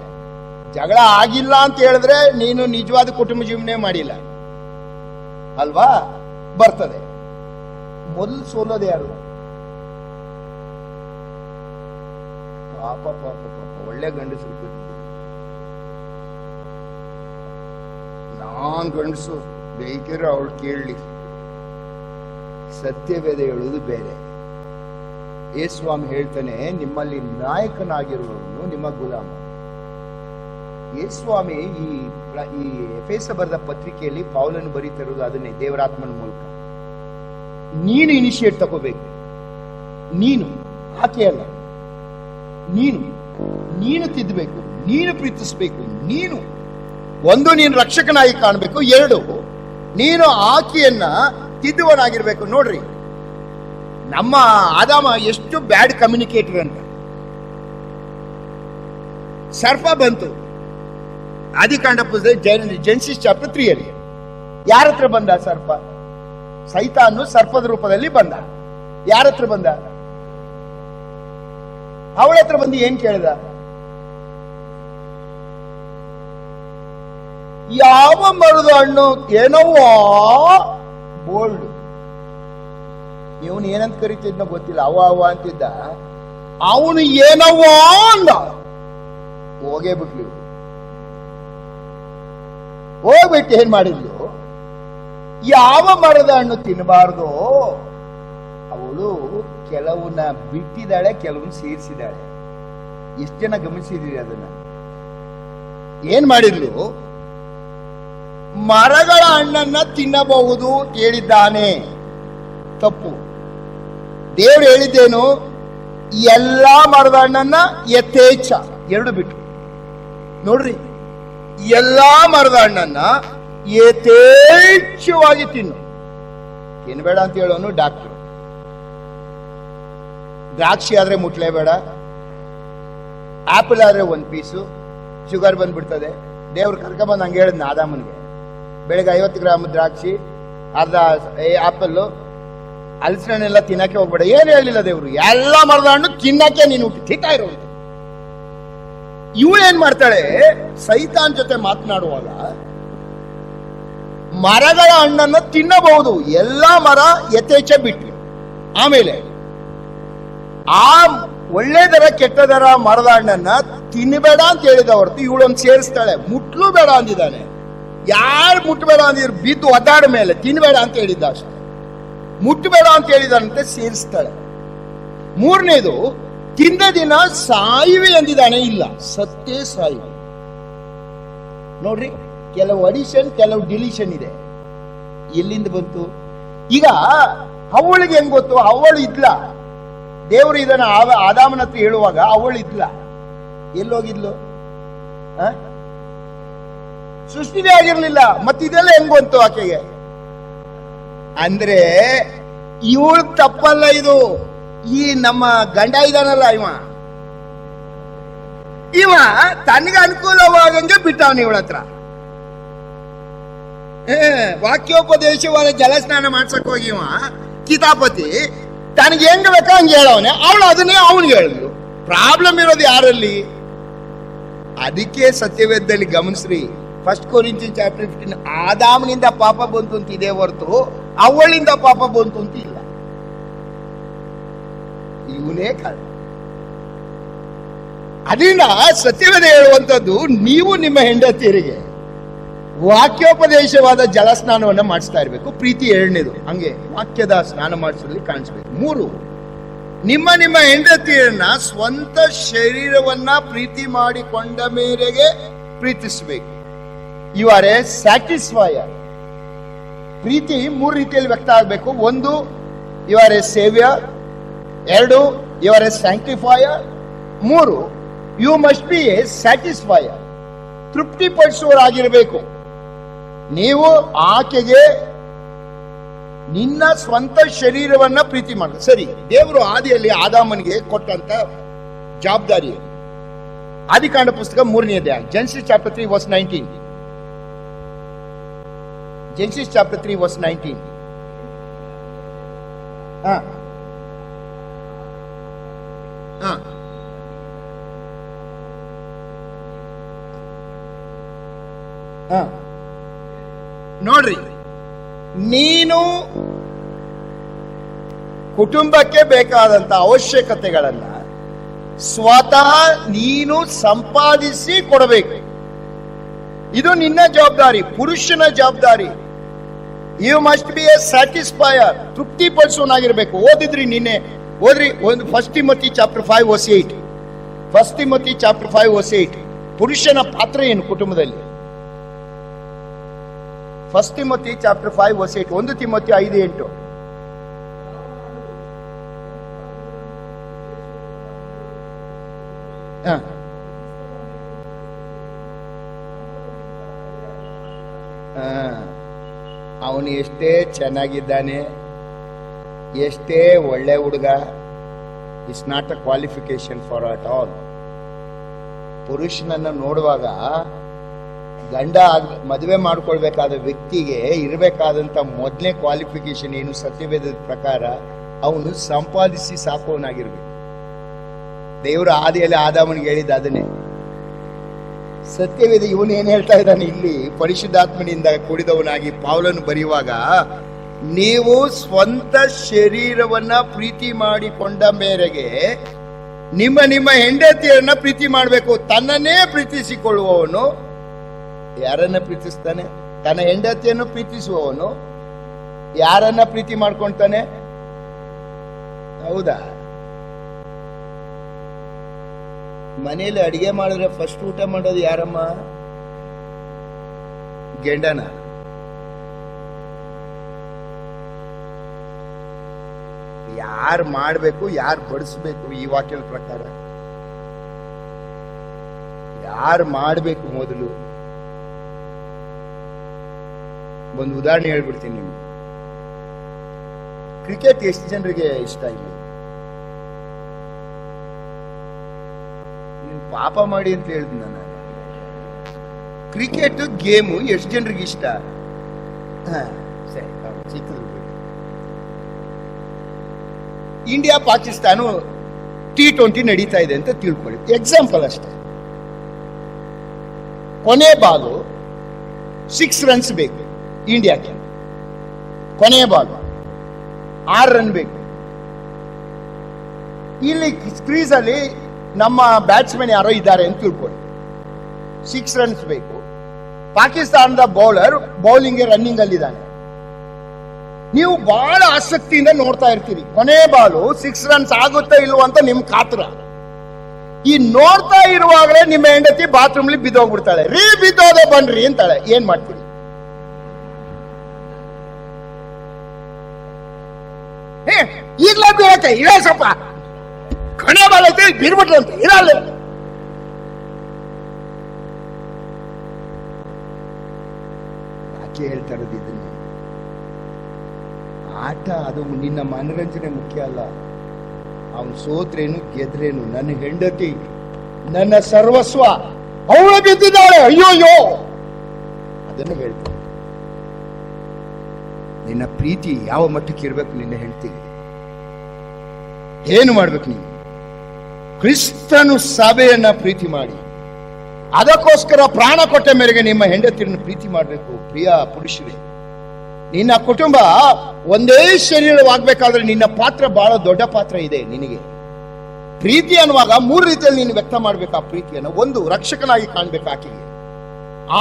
ಜಗಳ ಆಗಿಲ್ಲ ಅಂತ ಹೇಳಿದ್ರೆ ನೀನು ನಿಜವಾದ ಕುಟುಂಬ ಜೀವನ ಮಾಡಿಲ್ಲ. ಅಲ್ವಾ? ಬರ್ತದೆ. ಮೊದಲು ಸೋಲೋದು ಯಾರು? ಪಾಪ ಪಾಪ ಪಾಪ, ಒಳ್ಳೆ ಗಂಡಸರು. ನಾನ್ ಗಂಡಸು ಬೇಕಿದ್ರೆ ಅವಳು ಕೇಳಲಿ. ಸತ್ಯವೇದ ಹೇಳುವುದು ಬೇರೆ. ಯೇಸ್ವಾಮಿ ಹೇಳ್ತಾನೆ, ನಿಮ್ಮಲ್ಲಿ ನಾಯಕನಾಗಿರುವವನು ನಿಮ್ಮ ಗುಲಾಮ. ಯೇಸ್ವಾಮಿ ಈ ಎಫೆಸ ಬರೆದ ಪತ್ರಿಕೆಯಲ್ಲಿ ಪೌಲನು ಬರೀತಿರೋದು ಅದನ್ನೇ, ದೇವರಾತ್ಮನ ಮೂಲಕ. ನೀನು ಇನಿಷಿಯೇಟ್ ತಗೋಬೇಕು. ನೀನು, ಆಕೆ ಅಲ್ಲ. ನೀನು ತಿದ್ದಬೇಕು, ನೀನು ಪ್ರೀತಿಸಬೇಕು. ನೀನು ರಕ್ಷಕನಾಗಿ ಕಾಣಬೇಕು. 2, ನೀನು ಆಕೆಯನ್ನ ತಿದ್ದುವನಾಗಿರ್ಬೇಕು. ನೋಡ್ರಿ, ನಮ್ಮ ಆದಾಮ ಎಷ್ಟು ಬ್ಯಾಡ್ ಕಮ್ಯುನಿಕೇಟರ್ ಅಂತ. ಸರ್ಪ ಬಂತು ಆದಿಕಾಂಡ ಪುಸ್ತಕ ಜೆನೆಸಿಸ್ ಚಾಪ್ಟರ್ 3 ಅಲ್ಲಿ. ಯಾರ ಹತ್ರ ಬಂದ ಸರ್ಪ? ಸೈತಾನು ಸರ್ಪದ ರೂಪದಲ್ಲಿ ಬಂದ. ಯಾರ ಹತ್ರ ಬಂದ? ಅವಳ ಹತ್ರ ಬಂದು ಏನ್ ಕೇಳಿದ? ಯಾವ ಮರದ ಹಣ್ಣು? ಏನವ್ವ ಬೋಲ್ಡ್. ಇವನು ಏನಂತ ಕರಿತಿದ್ನೋ ಗೊತ್ತಿಲ್ಲ, ಅವ ಅಂತಿದ್ದ. ಅವನು ಏನವ್ವ ಅಂದ. ಹೋಗೇ ಬಿಟ್ಲು. ಹೋಗ್ಬಿಟ್ಟು ಏನ್ ಮಾಡಿದ್ಲು? ಯಾವ ಮರದ ಹಣ್ಣು ತಿನ್ನಬಾರ್ದು. ಅವಳು ಕೆಲವನ್ನ ಬಿಟ್ಟಿದ್ದಾಳೆ, ಕೆಲವನ್ನ ಸೇರಿಸಿದ್ದಾಳೆ. ಎಷ್ಟು ಜನ ಗಮನಿಸಿದೀರಿ ಅದನ್ನ? ಏನ್ ಮಾಡಿದ್ಲು? ಮರಗಳ ಹಣ್ಣನ್ನ ತಿನ್ನಬಹುದು ಹೇಳಿದ್ದಾನೆ. ತಪ್ಪು. ದೇವ್ರು ಹೇಳಿದ್ದೇನು? ಎಲ್ಲಾ ಮರದ ಹಣ್ಣನ್ನ ಯಥೇಚ್ಛ, 2 ಬಿಟ್ಟು. ನೋಡ್ರಿ, ಎಲ್ಲಾ ಮರದ ಹಣ್ಣನ್ನ ಯಥೇಚ್ಛವಾಗಿ ತಿನ್ಬೇಡ ಅಂತ ಹೇಳೋನು ಡಾಕ್ಟರ್. ದ್ರಾಕ್ಷಿ ಆದ್ರೆ ಮುಟ್ಲೇಬೇಡ, ಆಪಲ್ ಆದ್ರೆ 1 ಪೀಸು, ಶುಗರ್ ಬಂದ್ಬಿಡ್ತದೆ. ದೇವ್ರು ಕರ್ಕೊಂಬಂದು ಹಂಗೆ ಹೇಳಿದ್ನ ಆದಾಮನ್ಗೆ, ಬೆಳಗ್ಗೆ 50 ಗ್ರಾಮ್ ದ್ರಾಕ್ಷಿ, ಅರ್ಧ ಆಪಲ್, ಹಲಸಿನೆಲ್ಲ ತಿನ್ನಕ್ಕೆ ಹೋಗ್ಬೇಡ. ಏನು ಹೇಳಿಲ್ಲ ದೇವ್ರು, ಎಲ್ಲ ಮರದ ಹಣ್ಣು ತಿನ್ನಕ್ಕೆ ನೀನು ತಿಂತಾ ಇರೋದು. ಇವಳು ಏನ್ ಮಾಡ್ತಾಳೆ? ಸೈತಾನ್ ಜೊತೆ ಮಾತನಾಡುವಾಗ ಮರಗಳ ಹಣ್ಣನ್ನು ತಿನ್ನಬಹುದು, ಎಲ್ಲಾ ಮರ ಯಥೇಚ್ಛ ಬಿಟ್ಟು. ಆಮೇಲೆ ಆ ಒಳ್ಳೆದರ ಕೆಟ್ಟದರ ಮರದ ಹಣ್ಣನ್ನ ತಿನ್ನಬೇಡ ಅಂತ ಹೇಳಿದ ಹೊರತು ಇವಳೊಂದು ಸೇರಿಸ್ತಾಳೆ. ಮುಟ್ಲು ಬೇಡ ಅಂದಿದ್ದಾನೆ. ಯಾರು ಮುಟ್ಟಬೇಡ ಅಂದಿದ್ರು? ಬಿದ್ದು ಒದ್ದಾಡ ಮೇಲೆ ತಿನ್ನಬೇಡ ಅಂತ ಹೇಳಿದ್ದ ಅಷ್ಟೇ. ಮುಟ್ಟಬೇಡ ಅಂತ ಹೇಳಿದಂತೆ ಸೇರಿಸ್ತಾಳೆ. 3ನೇದು, ತಿಂದ ದಿನ ಸಾಯುವೆ ಅಂದಿದ್ದಾನೆ. ಇಲ್ಲ, ಸತ್ತೇ ಸಾಯುವೆ. ನೋಡ್ರಿ, ಕೆಲವು ಅಡಿಷನ್, ಕೆಲವು ಡಿಲಿಷನ್ ಇದೆ. ಎಲ್ಲಿಂದ ಬಂತು? ಈಗ ಅವಳಿಗೆ ಹೆಂಗ್ ಗೊತ್ತು? ಅವಳು ಇದ್ಲ. ದೇವರು ಇದನ್ನ ಆದಾಮನ ಹತ್ರ ಹೇಳುವಾಗ ಅವಳು ಇದ್ಲ. ಎಲ್ಲೋಗಿದ್ಲು? ಸೃಷ್ಟಿನೇ ಆಗಿರ್ಲಿಲ್ಲ. ಮತ್ತಿದೆಲ್ಲ ಹೆಂಗ್ ಬಂತು ಆಕೆಗೆ? ಅಂದ್ರೆ ಇವಳು ತಪ್ಪಲ್ಲ ಇದು. ಈ ನಮ್ಮ ಗಂಡ ಇದಾನಲ್ಲ, ಇವ ತನಗೆ ಅನುಕೂಲವಾಗಂಗೆ ಬಿಟ್ಟವನು ಇವಳ ಹತ್ರ. ವಾಕ್ಯೋಪದೇಶವಾದ ಜಲಸ್ನಾನ ಮಾಡ್ಸಕ್ ಹೋಗಿ ಇವ ಕಿತಾಪತಿ ತನಗೆ ಹೆಂಗ ಬೇಕ ಹಂಗೆ ಹೇಳವನೆ. ಅವಳು ಅದನ್ನೇ ಅವನಿಗೆ ಹೇಳಿದ್ಲು. ಪ್ರಾಬ್ಲಮ್ ಇರೋದು ಯಾರಲ್ಲಿ? ಅದಕ್ಕೆ ಸತ್ಯವೇದದಲ್ಲಿ ಗಮನಿಸ್ರಿ, 1 ಕೊರಿಂಥಿಯನ್ಸ್ ಚಾಪ್ಟರ್ 15, ಆದಾಮನಿಂದ ಪಾಪ ಬಂತು ಅಂತ ಇದೆ ಹೊರತು ಅವಳಿಂದ ಪಾಪ ಬಂತು ಅಂತ ಇಲ್ಲ. ಇವನೇ ಕಾರಣ. ಅದರಿಂದ ಸತ್ಯವೇದ ಹೇಳುವಂಥದ್ದು, ನೀವು ನಿಮ್ಮ ಹೆಂಡತಿಯರಿಗೆ ವಾಕ್ಯೋಪದೇಶವಾದ ಜಲಸ್ನಾನವನ್ನ ಮಾಡಿಸ್ತಾ ಇರಬೇಕು. ಪ್ರೀತಿ 2ನೇದು, ಹಂಗೆ ವಾಕ್ಯದ ಸ್ನಾನ ಮಾಡಿಸೋದ್ರಲ್ಲಿ ಕಾಣಿಸ್ಬೇಕು. 3, ನಿಮ್ಮ ಹೆಂಡತಿಯರನ್ನ ಸ್ವಂತ ಶರೀರವನ್ನ ಪ್ರೀತಿ ಮಾಡಿಕೊಂಡ ಮೇರೆಗೆ ಪ್ರೀತಿಸಬೇಕು. You are a satisfier. ಪ್ರೀತಿ 3 ರೀತಿಯಲ್ಲಿ ವ್ಯಕ್ತ ಆಗಬೇಕು. 1, you are a saviour. 2, you are a sanctifier. 3, you must be a satisfier. ತೃಪ್ತಿಪಡಿಸುವರಾಗಿರಬೇಕು. ನೀವು ಆಕೆಗೆ ನಿನ್ನ ಸ್ವಂತ ಶರೀರವನ್ನ ಪ್ರೀತಿ ಮಾಡ. ಸರಿ, ದೇವರು ಆದಿಯಲ್ಲಿ ಆದಾಮನಿಗೆ ಕೊಟ್ಟಂತ ಜವಾಬ್ದಾರಿ. ಆದಿಕಾಂಡ ಪುಸ್ತಕ 3ನೇ ಅಧ್ಯಾಯ, Genesis chapter 3 verse 19. Genesis chapter 3 verse 19. ನೋಡ್ರಿ, ನೀನು ಕುಟುಂಬಕ್ಕೆ ಬೇಕಾದಂತ ಅವಶ್ಯಕತೆಗಳನ್ನ ಸ್ವತಃ ನೀನು ಸಂಪಾದಿಸಿ ಕೊಡಬೇಕು. ಇದು ನಿನ್ನ ಜವಾಬ್ದಾರಿ, ಪುರುಷನ ಜವಾಬ್ದಾರಿ. You must be a satisfier, ತೃಪ್ತಿಪಡಿಸೋನಾಗಿರ್ಬೇಕು. ಓದಿದ್ರಿ ನಿನ್ನೆ ಓದ್ರಿ ಒಂದು first Timothy chapter 5:8. First Timothy chapter 5:8. ಪುರುಷನ ಪಾತ್ರ ಏನು ಕುಟುಂಬದಲ್ಲಿ? First Timothy chapter 5:8. 1 ತಿಮೋಥಿ 5:8. ಅವನು ಎಷ್ಟೇ ಚೆನ್ನಾಗಿದ್ದಾನೆ, ಎಷ್ಟೇ ಒಳ್ಳೆ ಹುಡುಗ, it's not a qualification for at all. ಪುರುಷನನ್ನ ನೋಡುವಾಗ ಗಂಡ ಮದುವೆ ಮಾಡ್ಕೊಳ್ಬೇಕಾದ ವ್ಯಕ್ತಿಗೆ ಇರಬೇಕಾದಂತ ಮೊದಲನೇ ಕ್ವಾಲಿಫಿಕೇಶನ್ ಏನು? ಸತ್ಯವೇದದ ಪ್ರಕಾರ ಅವನು ಸಂಪಾದಿಸಿ ಸಾಕೋನಾಗಿರ್ಬೇಕು. ದೇವರು ಆದಿಯಲ್ಲಿ ಆದಾಮನಿಗೆ ಹೇಳಿದ ಅದನ್ನೇ ಸತ್ಯವೇದ. ಇವನು ಏನ್ ಹೇಳ್ತಾ ಇದ್ದಾನೆ ಇಲ್ಲಿ? ಪರಿಶುದ್ಧಾತ್ಮನಿಂದ ಕೂಡಿದವನಾಗಿ ಪೌಲನು ಬರೆಯುವಾಗ, ನೀವು ಸ್ವಂತ ಶರೀರವನ್ನ ಪ್ರೀತಿ ಮಾಡಿಕೊಂಡ ಮೇರೆಗೆ ನಿಮ್ಮ ನಿಮ್ಮ ಹೆಂಡತಿಯರನ್ನ ಪ್ರೀತಿ ಮಾಡಬೇಕು. ತನ್ನನ್ನೇ ಪ್ರೀತಿಸಿಕೊಳ್ಳುವವನು ಯಾರನ್ನ ಪ್ರೀತಿಸ್ತಾನೆ? ತನ್ನ ಹೆಂಡತಿಯನ್ನು ಪ್ರೀತಿಸುವವನು ಯಾರನ್ನ ಪ್ರೀತಿ ಮಾಡ್ಕೊಳ್ತಾನೆ? ಹೌದಾ? ಮನೆಯಲ್ಲಿ ಅಡಿಗೆ ಮಾಡಿದ್ರೆ ಫಸ್ಟ್ ಊಟ ಮಾಡೋದು ಯಾರಮ್ಮ? ಗೆಂಡನ. ಯಾರು ಮಾಡ್ಬೇಕು, ಯಾರು ಬಡಿಸ್ಬೇಕು? ಈ ವಾಕ್ಯದ ಪ್ರಕಾರ ಯಾರು ಮಾಡ್ಬೇಕು? ಮೊದಲು ಒಂದು ಉದಾಹರಣೆ ಹೇಳ್ಬಿಡ್ತೀನಿ ನಿಮ್ಗೆ. ಕ್ರಿಕೆಟ್ ಎಷ್ಟು ಜನರಿಗೆ ಇಷ್ಟ ಇಲ್ಲ? ಪಾಪ ಮಾಡಿ ಅಂತ ಹೇಳಿದ್ ನಾನು. ಕ್ರಿಕೆಟ್ ಗೇಮು ಎಷ್ಟು ಜನರಿಗೆ ಇಷ್ಟ? ಸರಿ, ಚಿಕ್ಕದು. ಇಂಡಿಯಾ ಪಾಕಿಸ್ತಾನ T20 ನಡೀತಾ ಇದೆ ಅಂತ ತಿಳ್ಕೊಳ್ಳಿ, ಎಕ್ಸಾಂಪಲ್ ಅಷ್ಟೇ. ಕೊನೆ ಬಾಲು 6 ರನ್ಸ್ ಬೇಕು ಇಂಡಿಯಾಕ್ಕೆ. ಕೊನೆ ಬಾಲ್ 6 ರನ್ ಬೇಕು. ಇಲ್ಲಿ ಕ್ರೀಸ್ ಅಲ್ಲಿ ನಮ್ಮ ಬ್ಯಾಟ್ಸ್ಮನ್ ಯಾರೋ ಇದ್ದಾರೆ ಅಂತ ತಿಳ್ಕೊಳ್ಳಿ, 6 ರನ್ಸ್ ಬೇಕು. ಪಾಕಿಸ್ತಾನದ ಬೌಲರ್ ಬೌಲಿಂಗ್ ರನ್ನಿಂಗ್ ಅಲ್ಲಿದ್ದಾನೆ. ನೀವು ಬಹಳ ಆಸಕ್ತಿಯಿಂದ ನೋಡ್ತಾ ಇರ್ತೀರಿ. ಕೊನೆ ಬಾಲು 6 ರನ್ಸ್ ಆಗುತ್ತಾ ಇಲ್ವೋ ಅಂತ ನಿಮ್ ಕಾತರ. ಈ ನೋಡ್ತಾ ಇರುವಾಗಲೇ ನಿಮ್ಮ ಹೆಂಡತಿ ಬಾತ್ರೂಮ್ ಅಲ್ಲಿ ಬಿದ್ದೋಗ್ಬಿಡ್ತಾಳೆ. ಬಿದ್ದೋದೆ ಬನ್ರಿ ಅಂತಾಳೆ. ಏನ್ ಮಾಡ್ತೀರಿ? ಈಗಲೇ ಬೀಳಕ್ಕೆ ಇರೇ ಸ್ವಲ್ಪ ಕೊನೆ ಬಾಲ್ ಐತೆ ಬೀರ್ಬಿಟ್ರು ಅಂತ ಇರಲ್ಲ. ಯಾಕೆ ಹೇಳ್ತಾ ಇರೋದು ಇದನ್ನ? ಆಟ ಅದು ನಿನ್ನ ಮನರಂಜನೆ ಮುಖ್ಯ ಅಲ್ಲ. ಅವನು ಸೋತ್ರೇನು ಗೆದ್ರೇನು, ನನ್ನ ಹೆಂಡತಿ ನನ್ನ ಸರ್ವಸ್ವ, ಅವಳು ಬಿದ್ದಿದ್ದಾಳೆ, ಅಯ್ಯೋಯ್ಯೋ, ಅದನ್ನು ಹೇಳ್ತೀನಿ. ನಿನ್ನ ಪ್ರೀತಿ ಯಾವ ಮಟ್ಟಕ್ಕೆ ಇರ್ಬೇಕು? ನಿನ್ನ ಹೆಂಡತಿಗೆ ಏನು ಮಾಡ್ಬೇಕು? ನೀನು ಕ್ರಿಸ್ತನು ಸಭೆಯನ್ನ ಪ್ರೀತಿ ಮಾಡಿ ಅದಕ್ಕೋಸ್ಕರ ಪ್ರಾಣ ಕೊಟ್ಟ ಮೇರೆಗೆ ನಿಮ್ಮ ಹೆಂಡತಿಯನ್ನು ಪ್ರೀತಿ ಮಾಡಬೇಕು. ಪ್ರಿಯ ಪುರುಷರೇ, ನಿನ್ನ ಕುಟುಂಬ ಒಂದೇ ಶರೀರವಾಗಬೇಕಾದ್ರೆ ನಿನ್ನ ಪಾತ್ರ ಬಹಳ ದೊಡ್ಡ ಪಾತ್ರ ಇದೆ. ನಿನಗೆ ಪ್ರೀತಿ ಅನ್ನುವಾಗ 3 ರೀತಿಯಲ್ಲಿ ನೀನು ವ್ಯಕ್ತ ಮಾಡ್ಬೇಕು ಆ ಪ್ರೀತಿಯನ್ನು. ಒಂದು, ರಕ್ಷಕನಾಗಿ ಕಾಣ್ಬೇಕು ಆಕೆಗೆ.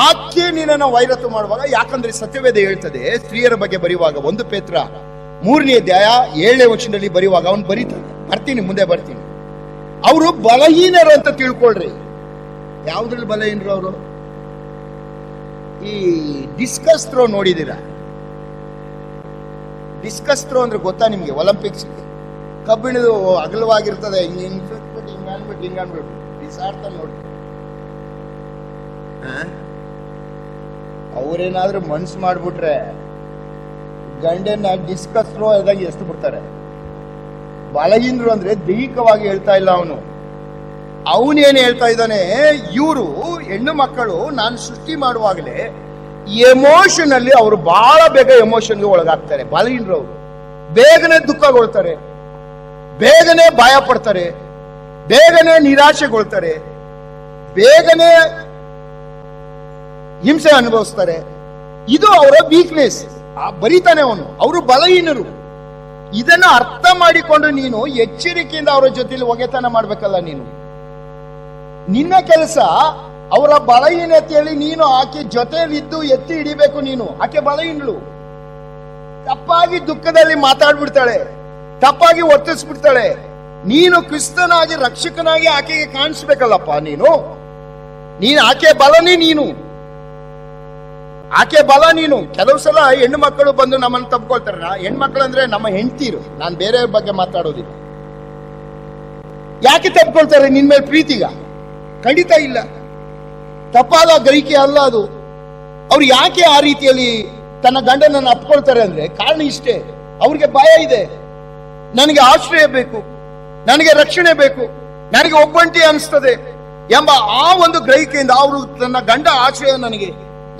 ಆಕೆ ನಿನ್ನನ್ನು ವೈರತ್ವ ಮಾಡುವಾಗ, ಯಾಕಂದ್ರೆ ಸತ್ಯವೇದ ಹೇಳ್ತದೆ ಸ್ತ್ರೀಯರ ಬಗ್ಗೆ ಬರೆಯುವಾಗ 1 ಪೇತ್ರ 3ನೇ ಅಧ್ಯಾಯ 7ನೇ ವಚನದಲ್ಲಿ ಬರೆಯುವಾಗ ಅವನು ಬರೀತಾನೆ. ಮುಂದೆ ಬರ್ತೀನಿ. ಅವರು ಬಲಹೀನರು ಅಂತ ತಿಳ್ಕೊಳ್ರಿ. ಯಾವ್ದ್ರಲ್ಲಿ ಬಲಹೀನರು ಅವರು? ಈ ಡಿಸ್ಕಸ್ ಥ್ರೋ ನೋಡಿದೀರಾ? ಡಿಸ್ಕಸ್ ಥ್ರೋ ಅಂದ್ರೆ ಗೊತ್ತಾ ನಿಮ್ಗೆ? ಒಲಿಂಪಿಕ್ಸ್ ಕಬ್ಬಿಣದು ಅಗಲವಾಗಿರ್ತದೆ, ಹಿಂಗನ್ಬಿಟ್ಟು ಬಿಸಾಡ್ತಾನೆ ನೋಡಿ. ಅವ್ರೇನಾದ್ರೂ ಮನ್ಸು ಮಾಡ್ಬಿಟ್ರೆ ಗಂಡನ್ನ ಡಿಸ್ಕಸ್ ಥ್ರೋ ಆದಾಗ ಎಷ್ಟು ಬಿಡ್ತಾರೆ. ಬಲಹೀನರು ಅಂದ್ರೆ ದೈಹಿಕವಾಗಿ ಹೇಳ್ತಾ ಇಲ್ಲ ಅವನು. ಅವನೇನು ಹೇಳ್ತಾ ಇದ್ದಾನೆ? ಇವರು ಹೆಣ್ಣು ಮಕ್ಕಳು ನಾನು ಸೃಷ್ಟಿ ಮಾಡುವಾಗಲೇ ಎಮೋಷನಲ್ಲಿ ಅವರು ಬಹಳ ಬೇಗ ಎಮೋಷನ್ಗೆ ಒಳಗಾಗ್ತಾರೆ. ಬಲಹೀನರು ಅವರು ಬೇಗನೆ ದುಃಖಗೊಳ್ತಾರೆ, ಬೇಗನೆ ಭಯ ಪಡ್ತಾರೆ, ಬೇಗನೆ ನಿರಾಶೆಗೊಳ್ತಾರೆ, ಬೇಗನೆ ಹಿಂಸೆ ಅನುಭವಿಸ್ತಾರೆ. ಇದು ಅವರ ವೀಕ್ನೆಸ್. ಬರೀತಾನೆ ಅವನು. ಅವರು ಬಲಹೀನರು. ಇದನ್ನ ಅರ್ಥ ಮಾಡಿಕೊಂಡು ನೀನು ಎಚ್ಚರಿಕೆಯಿಂದ ಅವರ ಜೊತೆಲಿ ಒಗೆತನ ಮಾಡ್ಬೇಕಲ್ಲ. ನೀನು ನಿನ್ನ ಕೆಲಸ ಅವರ ಬಲಹೀನತೆಯಲ್ಲಿ ನೀನು ಆಕೆ ಜೊತೆಯಲ್ಲಿದ್ದು ಎತ್ತಿ ಹಿಡಿಬೇಕು. ನೀನು ಆಕೆ ಬಲಹೀನಳು, ತಪ್ಪಾಗಿ ದುಃಖದಲ್ಲಿ ಮಾತಾಡ್ಬಿಡ್ತಾಳೆ, ತಪ್ಪಾಗಿ ವರ್ತಿಸ್ಬಿಡ್ತಾಳೆ. ನೀನು ಕ್ರಿಸ್ತನಾಗಿ ರಕ್ಷಕನಾಗಿ ಆಕೆಗೆ ಕಾಣಿಸ್ಬೇಕಲ್ಲಪ್ಪ. ನೀನು ಆಕೆ ಬಲನೇ, ಆಕೆ ಬಲ ನೀನು. ಕೆಲವು ಸಲ ಹೆಣ್ಣು ಮಕ್ಕಳು ಬಂದು ನಮ್ಮನ್ನು ತಪ್ಕೊಳ್ತಾರೆ. ಹೆಣ್ಮಕ್ಳು ಅಂದ್ರೆ ನಮ್ಮ ಹೆಂಡತಿರು, ನಾನು ಬೇರೆಯವ್ರ ಬಗ್ಗೆ ಮಾತಾಡೋದಿಲ್ಲ. ಯಾಕೆ ತಪ್ಕೊಳ್ತಾರೆ? ನಿನ್ ಮೇಲೆ ಪ್ರೀತಿಗ? ಖಂಡಿತ ಇಲ್ಲ, ತಪ್ಪಾದ ಗ್ರಹಿಕೆ ಅಲ್ಲ ಅದು. ಅವ್ರು ಯಾಕೆ ಆ ರೀತಿಯಲ್ಲಿ ತನ್ನ ಗಂಡನನ್ನು ಅಪ್ಕೊಳ್ತಾರೆ ಅಂದ್ರೆ ಕಾರಣ ಇಷ್ಟೇ, ಅವ್ರಿಗೆ ಭಯ ಇದೆ. ನನಗೆ ಆಶ್ರಯ ಬೇಕು, ನನಗೆ ರಕ್ಷಣೆ ಬೇಕು, ನನಗೆ ಒಬ್ಬಂಟಿ ಅನಿಸ್ತದೆ ಎಂಬ ಆ ಒಂದು ಗ್ರಹಿಕೆಯಿಂದ ಅವರು ತನ್ನ ಗಂಡ ಆಶ್ರಯ, ನನಗೆ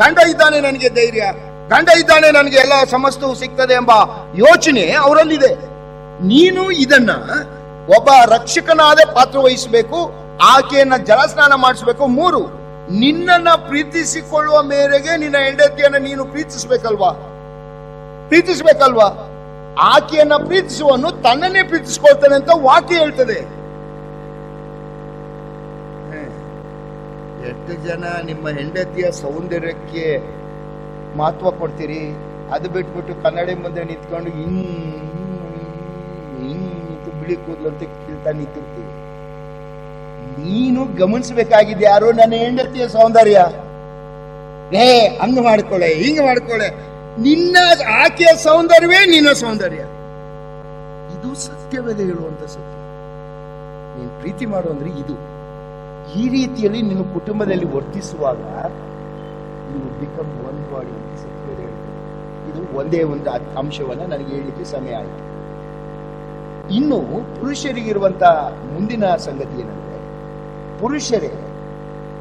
ಗಂಡ ಇದ್ದಾನೆ, ನನಗೆ ಧೈರ್ಯ, ಗಂಡ ಇದ್ದಾನೆ, ನನಗೆ ಎಲ್ಲ ಸಮಸ್ತವು ಸಿಗ್ತದೆ ಎಂಬ ಯೋಚನೆ ಅವರಲ್ಲಿದೆ. ನೀನು ಇದನ್ನ ಒಬ್ಬ ರಕ್ಷಕನಾದ ಪಾತ್ರ ವಹಿಸಬೇಕು, ಆಕೆಯನ್ನ ಜಲಸ್ನಾನ ಮಾಡಿಸ್ಬೇಕು. 3, ನಿನ್ನನ್ನ ಪ್ರೀತಿಸಿಕೊಳ್ಳುವ ಮೇರೆಗೆ ನಿನ್ನ ಹೆಂಡತಿಯನ್ನ ನೀನು ಪ್ರೀತಿಸ್ಬೇಕಲ್ವಾ. ಆಕೆಯನ್ನ ಪ್ರೀತಿಸುವನು ತನ್ನನ್ನೇ ಪ್ರೀತಿಸ್ಕೊಳ್ತಾನೆ ಅಂತ ವಾಕ್ಯ ಹೇಳ್ತದೆ. ಎಷ್ಟು ಜನ ನಿಮ್ಮ ಹೆಂಡತಿಯ ಸೌಂದರ್ಯಕ್ಕೆ ಮಹತ್ವ ಕೊಡ್ತೀರಿ, ಅದು ಬಿಟ್ಬಿಟ್ಟು ಕನ್ನಡಿ ಮುಂದೆ ನಿಂತ್ಕೊಂಡು ಹಿಂಗ್ ಬಿಳಿ ಕೂದಲಂತ ಕೀಳ್ತಾ ನಿಂತಿರ್ತೀವಿ. ನೀನು ಗಮನಿಸಬೇಕಾಗಿದೆ ಯಾರು? ನನ್ನ ಹೆಂಡತಿಯ ಸೌಂದರ್ಯ. ಹಂಗ ಮಾಡ್ಕೊಳ್ಳೆ, ಹಿಂಗ ಮಾಡ್ಕೊಳ್ಳೆ. ನಿನ್ನ ಆಕೆಯ ಸೌಂದರ್ಯವೇ ನಿನ್ನ ಸೌಂದರ್ಯ. ಇದು ಸತ್ಯವೇದ ಹೇಳುವಂತ ಸತ್ಯ. ನೀನು ಪ್ರೀತಿ ಮಾಡು ಅಂದ್ರೆ ಇದು. ಈ ರೀತಿಯಲ್ಲಿ ನೀನು ಕುಟುಂಬದಲ್ಲಿ ವರ್ತಿಸುವಾಗ ನೀವು ಬಿಕಮ್ ಒನ್ ಬಾಡಿ ಅಂತ ಸತ್ಯವೇದ ಹೇಳ್ತದೆ. ಇದು ಒಂದೇ ಒಂದು ಅಂಶವನ್ನ ನನಗೆ ಹೇಳಲಿಕ್ಕೆ ಸಮಯ ಆಯಿತು. ಇನ್ನು ಪುರುಷರಿಗಿರುವಂತ ಮುಂದಿನ ಸಂಗತಿ ಏನಂದ್ರೆ, ಪುರುಷರೇ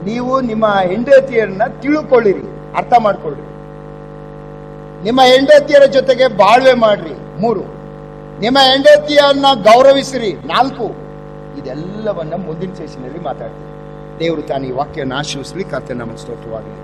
ನೀವು ನಿಮ್ಮ ಹೆಂಡತಿಯರನ್ನ ತಿಳ್ಕೊಳ್ಳಿರಿ, ಅರ್ಥ ಮಾಡ್ಕೊಳ್ಳ್ರಿ. ನಿಮ್ಮ ಹೆಂಡತಿಯರ ಜೊತೆಗೆ ಬಾಳ್ವೆ ಮಾಡ್ರಿ. 3, ನಿಮ್ಮ ಹೆಂಡತಿಯನ್ನ ಗೌರವಿಸಿರಿ. 4, ಇದೆಲ್ಲವನ್ನ ಮುಂದಿನ ಸೆಷನಲ್ಲಿ ಮಾತಾಡ್ತೀವಿ. ದೇವರು ತಾನು ಈ ವಾಕ್ಯವನ್ನು ಆಶೀರ್ವದಿಸಲಿ. ಕರ್ತನ ನಾಮಕ್ಕೆ ಸ್ತೋತ್ರವಾಗಲಿ.